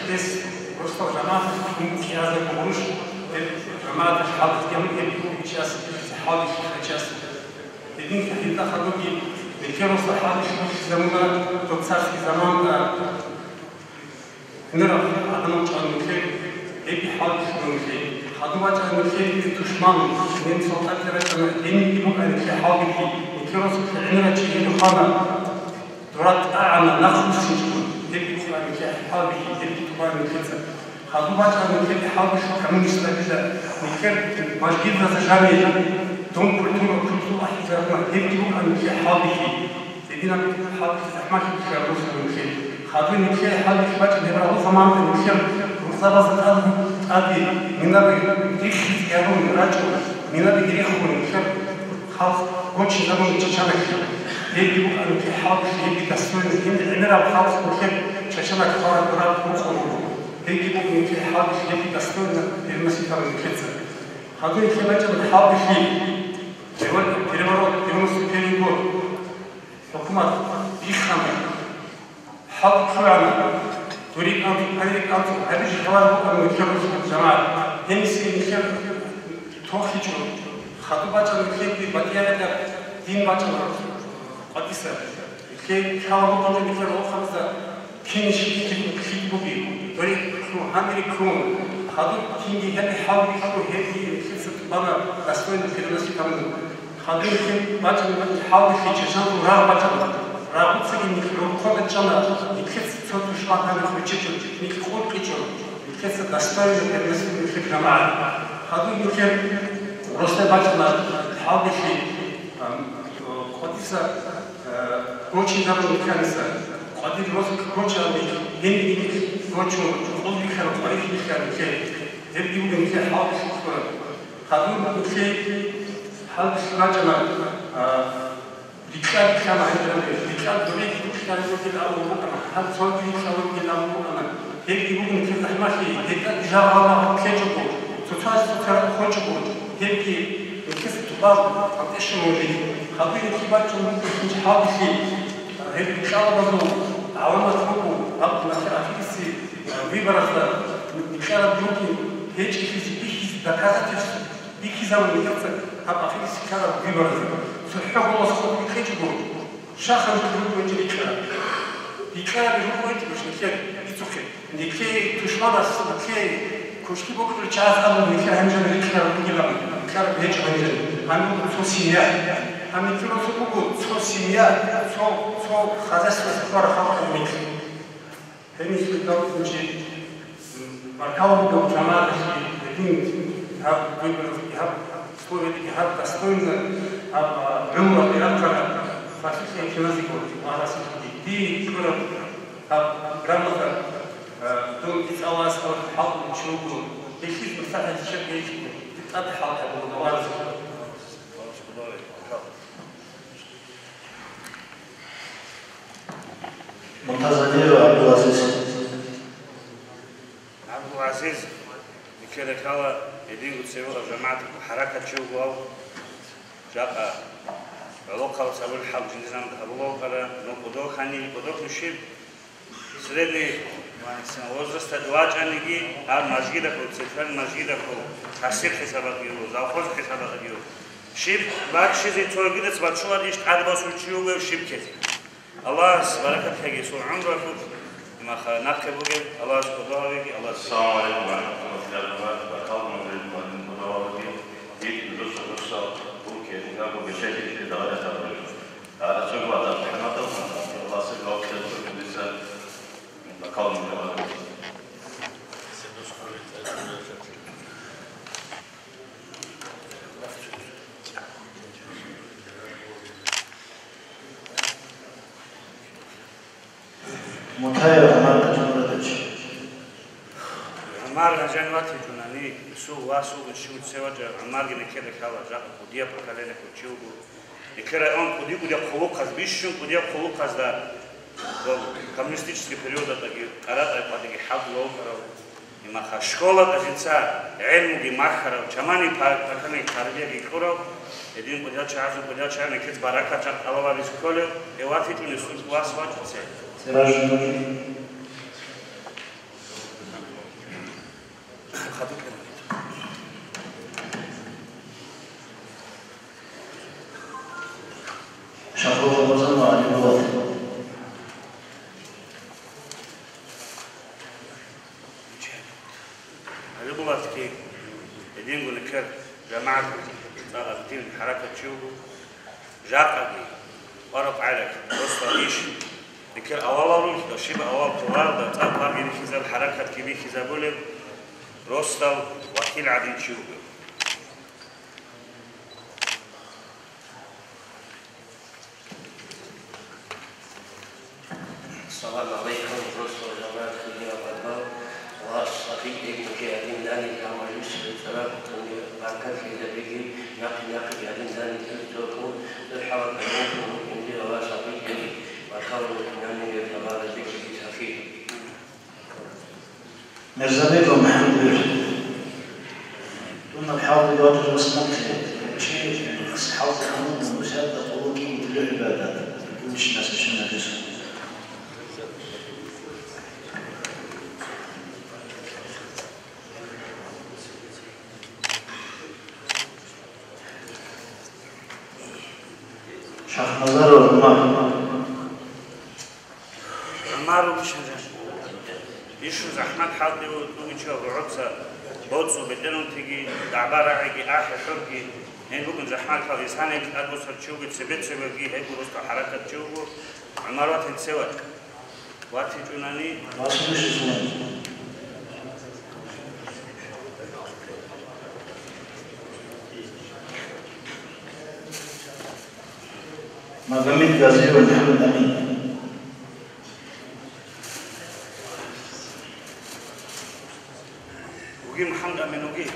تس رسول جماعة في هذا الكروش جماعة حاضر كم يبدو بشاس حاضر بشاس لكن في حين خلوقي بالكروس حاضر زمان تكسر في زمان نرى هذا نوع من كل يبي حاضر من كل هذا ما جاء من كل تشمان من صوتات رأسنا إن يبغى أن يحاول الكروس في عنا شيء يخانا درات أعلى نخلص يبي يبغى أن يحاول يبي تبغى من كل هذا ما جاء من كل حاضر كمان يستجد من كل مسجد زجاجي دون كل واحد زمان يبي يبغى أن يحاول يدينا حاضر زحمة في الكروس من كل هذا من كل حاضر كبار نبرة زمان من كل وصار أبي من أبي يخ يوم راجع من أبي يخ من كل خاص وش زمان تشامك يبي يبغى أن يحاول يبي تسوي من نبرة خاص من كل تشامك خارج برا وصول هيجي بوك من في حادث يبي تستورنا المسيح من الكنيسة. هذول الكلمات من حادث فيه. يقول سكين يقول حكومة بيخام حاضر فلان تريد أن هذه الجواب من الكنيسة جماعة هنسي مثل توخيجون خطوبات من الكنيسة بديانة دين بات من قديسة. الكنيسة حاول من مثل خمسة كنيسة كتبوبي ولكن هنري كون هذا كينجي هذي حاول هذي خلصت بنا أسوين في المسجد كمان هذا يمكن بعد من حاول في تجارب راه تسكين نكون الجنة نكسر صوت شلون هذا في نكون كيجون نكسر أسوين في المسجد كمان هذا يمكن رسل بعد ما حاول في قديسة قوتي نبض الكنيسة قديس رسل قوتي هندي قوتي قوتي خير طريق خير كي هندي يمكن في حاول هذا يمكن حال سمعنا دكتور كما عندنا دكتور دولي دكتور يقول أو هل صوت يقول أو هيك يقول كذا ما في هيك جاوا كيجبو تتواصل خوجبو هيك كيف تباب قديش مولي خبير كيبات من حاضي هيك إن شاء الله برضو عوامل تبقوا أبغى مثلا في فيبرس مثلا يمكن هيك في دكاترة بيكي زمان يكتب هبقى في سكارة فيبرس صحيح والله صوت بيكيجبو شاخر بيقولوا إنت بيكار بيقولوا إنت مش نكير بيتوكي نكير تشمل نكير كشتي بكرة جاز أمر نكير هنجر نكير بيجيلهم نكير بيجي هنجر هنقول سوسيا هنقول سوكو سوسيا سو خازس سكارة خاطر منك هني سكتوا نجي مركب جو جماعة لكن هب سوري هب تستون هب عمره يركض فاشيء كنازيكو وهذا دي كل هب رمضان دون إسأواس أو حاضر شوكو يشيل مساحة الشكل يشيل تتحط أبو نواز منتظر عبد العزيز بكذا كوا يديو تسوي جماعة حركة شوكو جاء علاقة سبب الحب جنزان هبوا كلا نقدو خاني قدو مشيب سردني возраст دواج انگی هر مسجد کو سفر مسجد کو تاثیر حساب گیرو زافوز حساب گیرو شیب بعد چیزی تو گیرت بعد شو دیش ادباسو چیو و شیب کسی الله برکت هگی سو عمر کو ما خنا کبوگه الله خدا بگی الله السلام علیکم و رحمت الله وبرکاته ديك ندرس نفسه ممكن نقول بشكل في درجة الرجل. هذا سوى هذا الحناطة الله سبحانه وتعالى في الإنسان مقام الجمال. متهيأ عمار كجنورتش. عمار جنواتي جناني سو واسو بشوت سواجا عمار جنكير كلا جاك وديا بكالين كوتشوبو نكرا он кудия колоказ бишун кудия колоказ да коммунистический период таки карата падиги хабло има школа газица элмуги махара чамани пакане карбияги куро един кудия чазу кудия чане кет барака чак алава школе евати туни су класс вачце شافوا رمضان وعلي الوقت. علي الوقت كي يدين يقول لك جماعة تين حركة شوفوا جاقدي ورق عليك رصة إيش لكن أول روح شيء أول طوال ده تأبار يعني كذا الحركة كبير كذا بقول رصة وكيل عدين شوفوا السلام عليكم ورحمة الله وبركاته. والصفي المجاهدين لاني كما يوسف السلام بركات في ذلك نقي جاهدين لاني تلتوكم الحرب الموت من دي وصفي وكون انني يتبارى ذلك في صفي. مرزبيكم محمد بيرجع. دون الحاضر يواجه وصمت شيء حاضر قانون المساعدة طرقي للعبادات. مش الناس مش الناس. نظر عمارو بشنجان يشو زحمت حاضي ويشو بعطسة بوتسو بدنو تيجي دعبارة عيجي آخر حرقي هين بقن زحمت حاضي يساني أدوسر تشوغي تسبت سبقي هيكو رسطو حركة تشوغو عمارات هتسوى واتي جوناني ما بمد غزير محمد أمين وجي محمد أمين وجي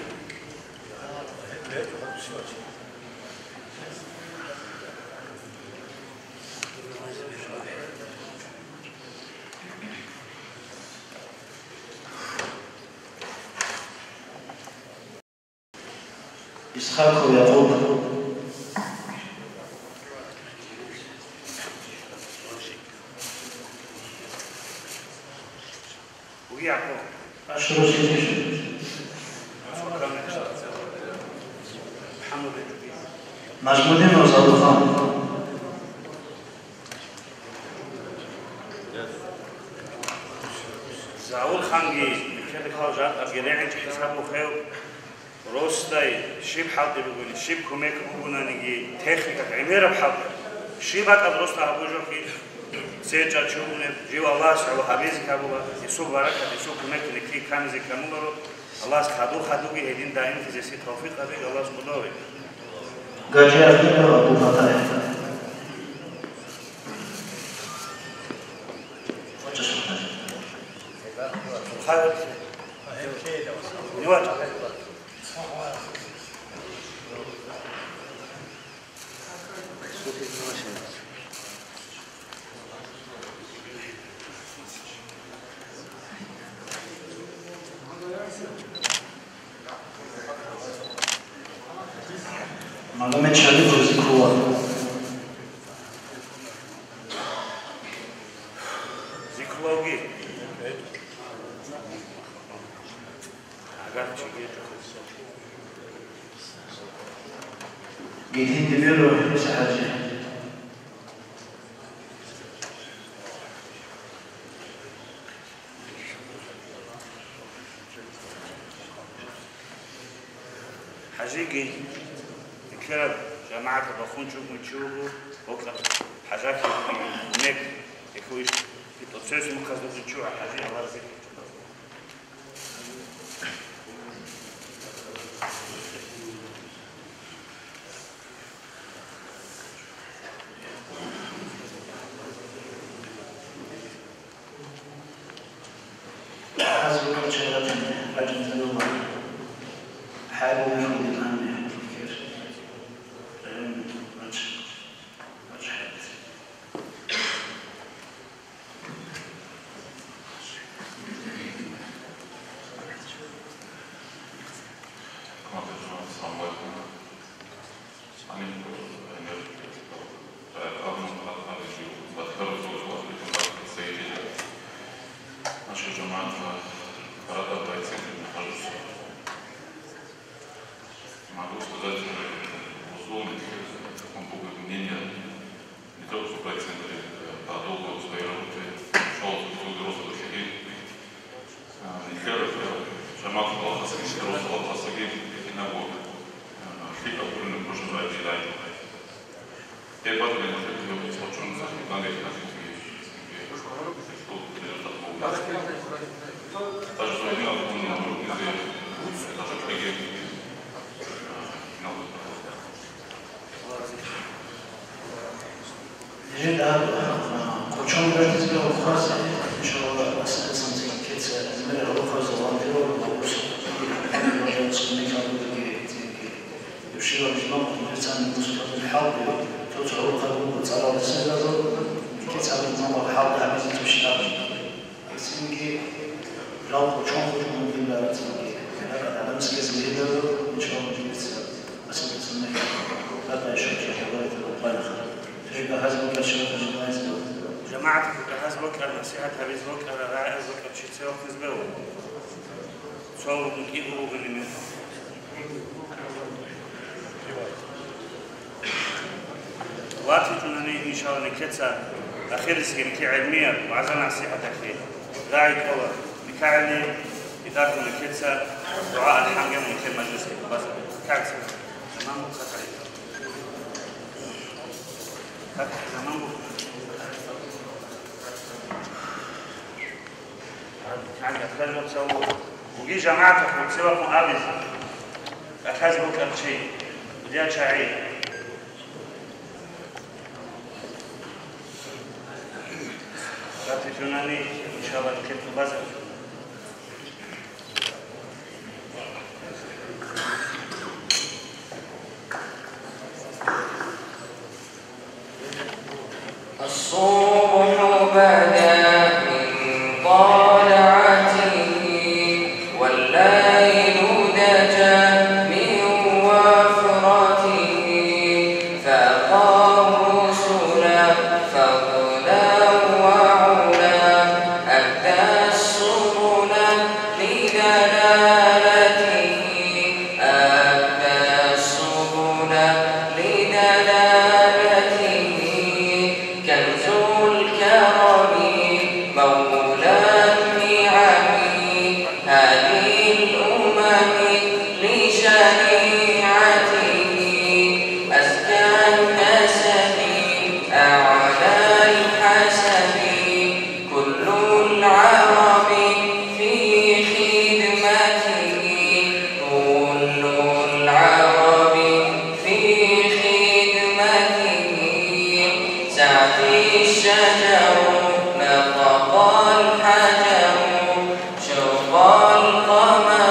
إسحاق ويعقوب أشرف نجم الدين وزاد خان زاول خانجي كده خرجت أجنحة حسابه خير روستاي شيب حد بيقول شيب كميك بقولنا نيجي تكنيك عميرة بحد شيبات أدرسنا أبوجو كي سيجا تشوفنا جوا الله سبحانه حبيز كابولا يسوع بركة يسوع كميك نكتي كان زكامولو الله خدو جهدين دائم في زي توفيق هذا الله سبحانه جاجي أبينا أبو فتاة خير نواجه مالامت شريف وزيكوا زيكولوجي أقدر تيجي جيتين دميرو سحاجة حاجيجي كلاب جماعة بخون شوف متشوفوا بكرة حاجات هناك يكويش يتصير مكذب تشوف حاجة الله يرزقك حاسب كل شيء لجنة اليوم حابب يفيد الآن كثير أخير سكنكي علمية وعزنا صحتك فيه راعي كوا بكعني إدارة الكتسة دعاء الحمد من كل مجلس بس كعكس زمان مخطئ زمان يعني أتكلم تسوي وجي جماعة وتسوي مؤابس أخذ بكرة شيء وديا شاعي تجوناني إن شاء الله كنت بازل الصبح بدا من طلعته والليل دجى من وفرته فاقى الرسل فضلا القمر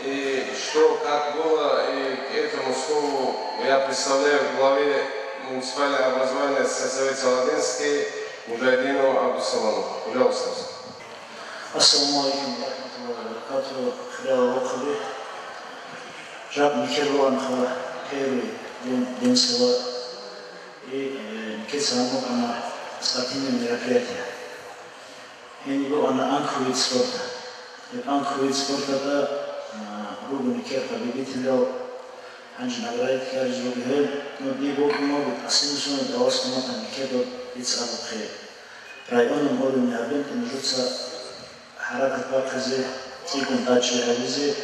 и что, как было, и к этому слову я представляю в главе муниципального образования Совет Саладинский Муджахидину Абдусаламу. Пожалуйста. Ассаламу алейкум ва рахматуллахи ва баракатуху. Хляла лохаби. Жаб Никерван Хава Хейри День Села и Кецану она спортивное мероприятие. Я не был на анховид спорта. Анховид спорта да Рубин Керта победитель Анж наградит Керж Рубин, но не бог могут осенженно давался матами Кердо лица Абхе. Районом уровня объекта нужится Харакат Баказе, Тикун Тачи Авизе,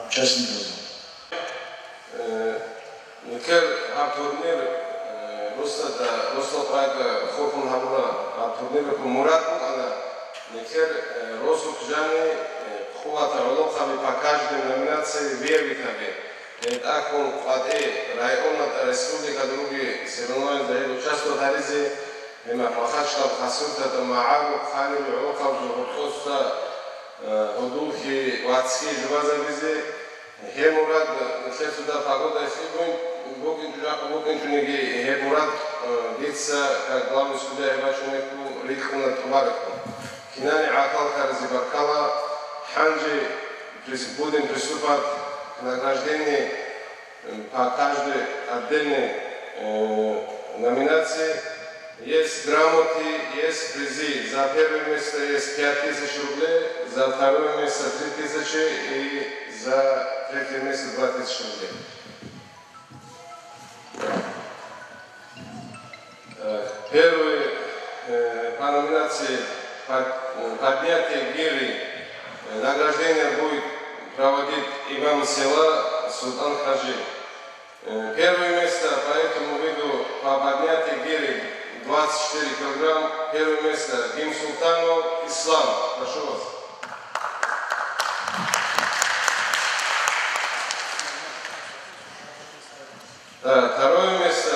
частным образом. Никер турнир Русла Прага Хопун Хабула турнир по Мурату она Никер Росу Кжани Хувата Ролохами по каждой номинации Вервиками. Так он Кваде районната республика други соревнования за участвовал Харизе لما مخشنا بخصوصة معارض خاني العروقة وخصوصا حضوخي واتسكي جوازا بيزي هي مراد مثل سودا погода Богин Чунеги هي مراد лица как главный судья Ивачунеку Рихуна Тумареку. Кинани Акал Карази Баркала Ханджи будем приступать к награждению по каждой отдельной номинации. Есть грамоты, есть призы. За первое место есть 5000 рублей, за второе место 3000 и за третье место 2000 рублей. Первый по номинации поднятие гири награждение будет проводить имам села Султан Хаджи. Первое место по этому виду по поднятию гири 24 килограмм. Первое место Гим Султанов Ислам. Прошу вас. Второе место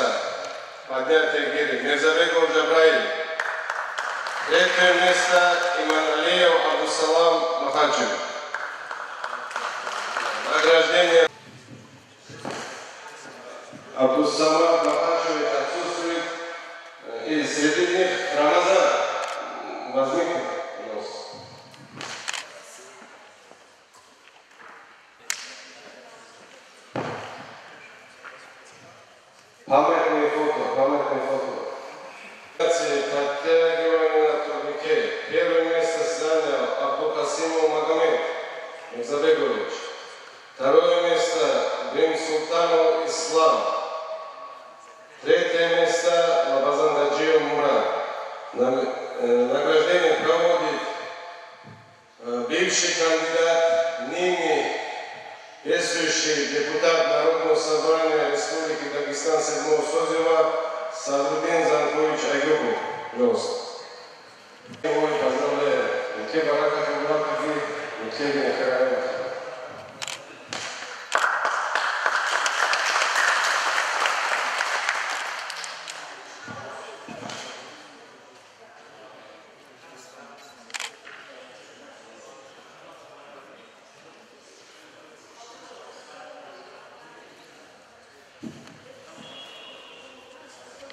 поднятие гири Мирзабеков Джабраиль. Третье место Иманалиев Абдусалам Махачев. Награждение Абдусалам Махачев отсутствует. И среди них Рамазан. Возникнет, пожалуйста. Памятное фото. Подтягивание на турнике. Первое место занял Абдукасимов Магомед Мирзабекович. Второе место Гим Султанов Ислам. Третье место Лабазан Гаджиев Мурат. Награждение проводит бывший кандидат, ныне действующий депутат Народного собрания Республики Дагестан 7-го созыва Садрудин Занкович Айгупов. Пожалуйста. Поздравляю. Нике Баракат Муракаги, Нике Генекараев.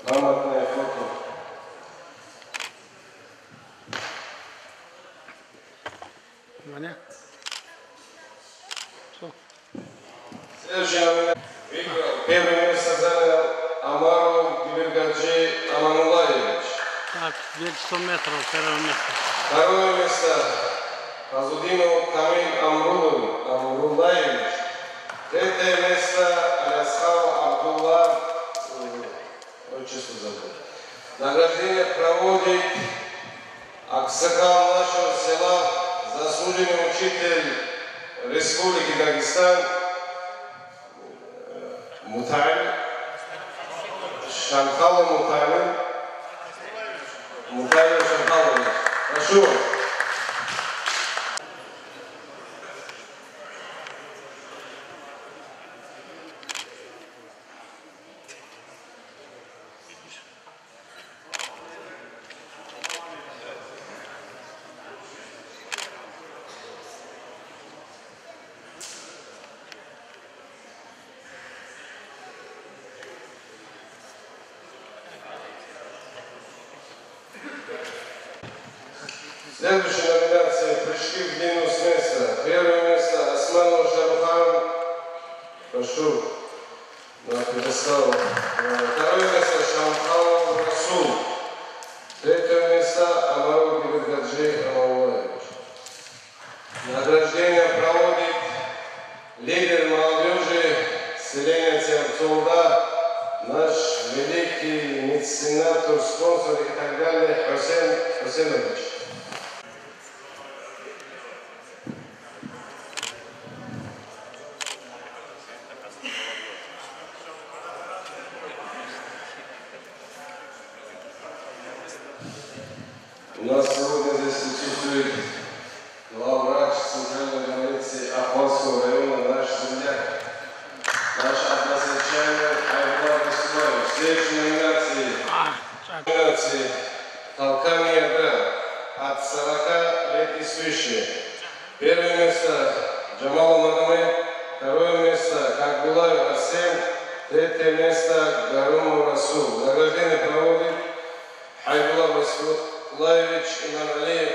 Грамотное фото. Ваня? Что? Следующий номинация. Первое место занял Амаров Гибергаджи Аманулаевич. Так, 100 метров, первое место. Второе место Разудинов Камиль Амрулаевич. Третье место Алясхав Абдулла. Отчество забыл. Награждение проводит Аксакал нашего села, заслуженный учитель Республики Дагестан Муталим Шамхалов Муталим Шамхалович. Прошу вас. Следующая номинация «Прыжки в длину с места». Первое место Османов Шарухан. Прошу на пьедестал. Второе место Шамханов Расул. Третье место Амаров Гибетгаджи Амаулаевич. Награждение проводит лидер молодежи селения Церцолда, наш великий меценатор, спонсор и так далее Хусейн Хусейнович. У нас сегодня здесь присутствует главврач Центральной больницы Ахмадского района, наш земляк, наш односельчанин Айбулат Исмаилов. Следующие номинации «Толкан ядра» от 40 лет и свыше. Первое место Джамал Магомед, второе место Какбулаев Арсен, третье место Гарумов Расул. Награждение проводит Айбулат Лаевич Иман Алиев.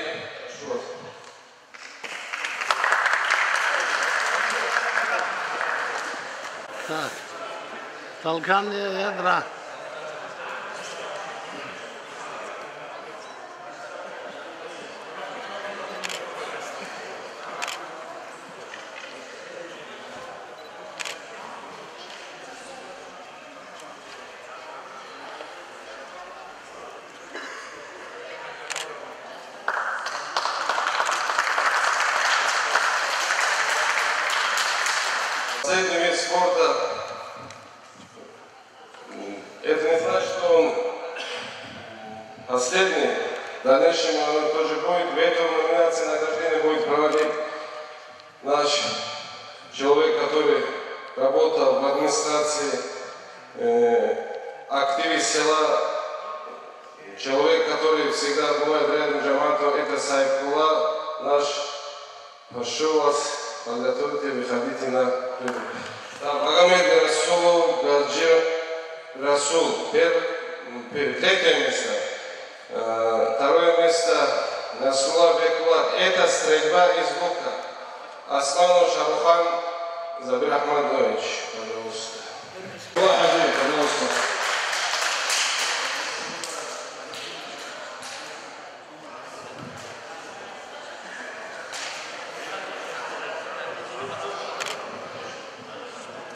Так, толкан ядра. Последний вид спорта. Это не значит, что он последний. В дальнейшем он тоже будет. В этой номинации награждение будет проводить наш человек, который работал в администрации, активист села, человек, который всегда бывает рядом с Джаматом, это Сайфулла, наш. Прошу вас, подготовьте, выходите на прибыль. Магомед Расул, Гаджи Расул, третье место. Второе место Насула Бекулат. Это стрельба из лука. Османов Шарухан Забир Ахмадович, пожалуйста. Пожалуйста.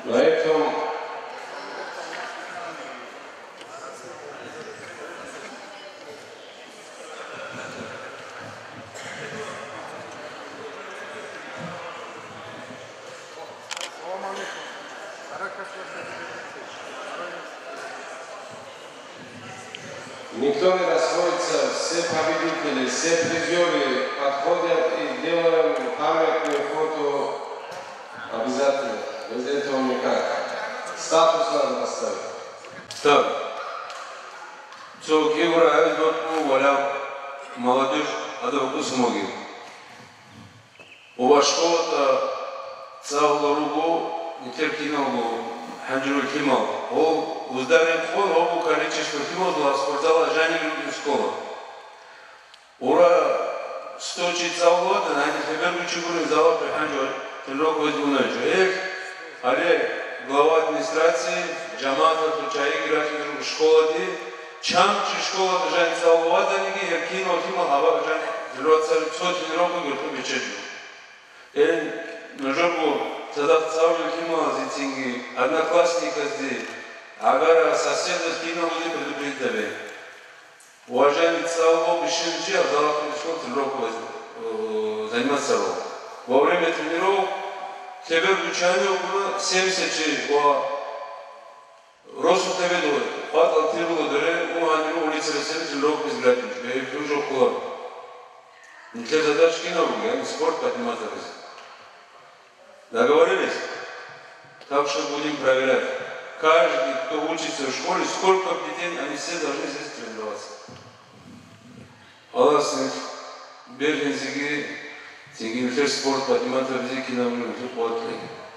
На этом никто не расходится, все победители, все призеры подходят и делаем памятное фото обязательно. Без этого никак. Статус надо поставить. Так. So, Кивра, Айзбату, Валя, молодежь, Адавку Смоги. У вас школа-то цавла ругу, не терпинову, ханджиру кимал. О, уздарен фон, обу количество кимал, была спортзала Жани Любин школа. Ура, 100 цавла, да, они хебер учебурин зала приханджу, тенрок возьмуначу. Але глава администрации, Джамата, Тучаи, Графин, школа, Чамчи школа, Жани Цавла, Даниги, Якино, Тима, Хаба, Жани, Зелуацар, Сотин Року, Гурту, Бичеджу. Ножобу, тогда Цавлю Кима, Зитинги, одноклассника здесь, Агара, соседа, Кино, Луди, предупредили. Уважаемый Цавло, Бишинчи, Абдалахин, Школа, Року, заниматься. Во время тренировок Хебер Бучанов было 70 Росу Таведова, Патал Тирулу Даре, Уманиру, улица 70 Рок из Гратинч, Бейфюжо Кулар. Для задачки новые, они спорт поднимать. Договорились? Так что будем проверять. Каждый, кто учится в школе, сколько детей, они все должны здесь тренироваться. Аллах, Берлинзиги, Тигинфер спорт поднимать в языке нам не платили.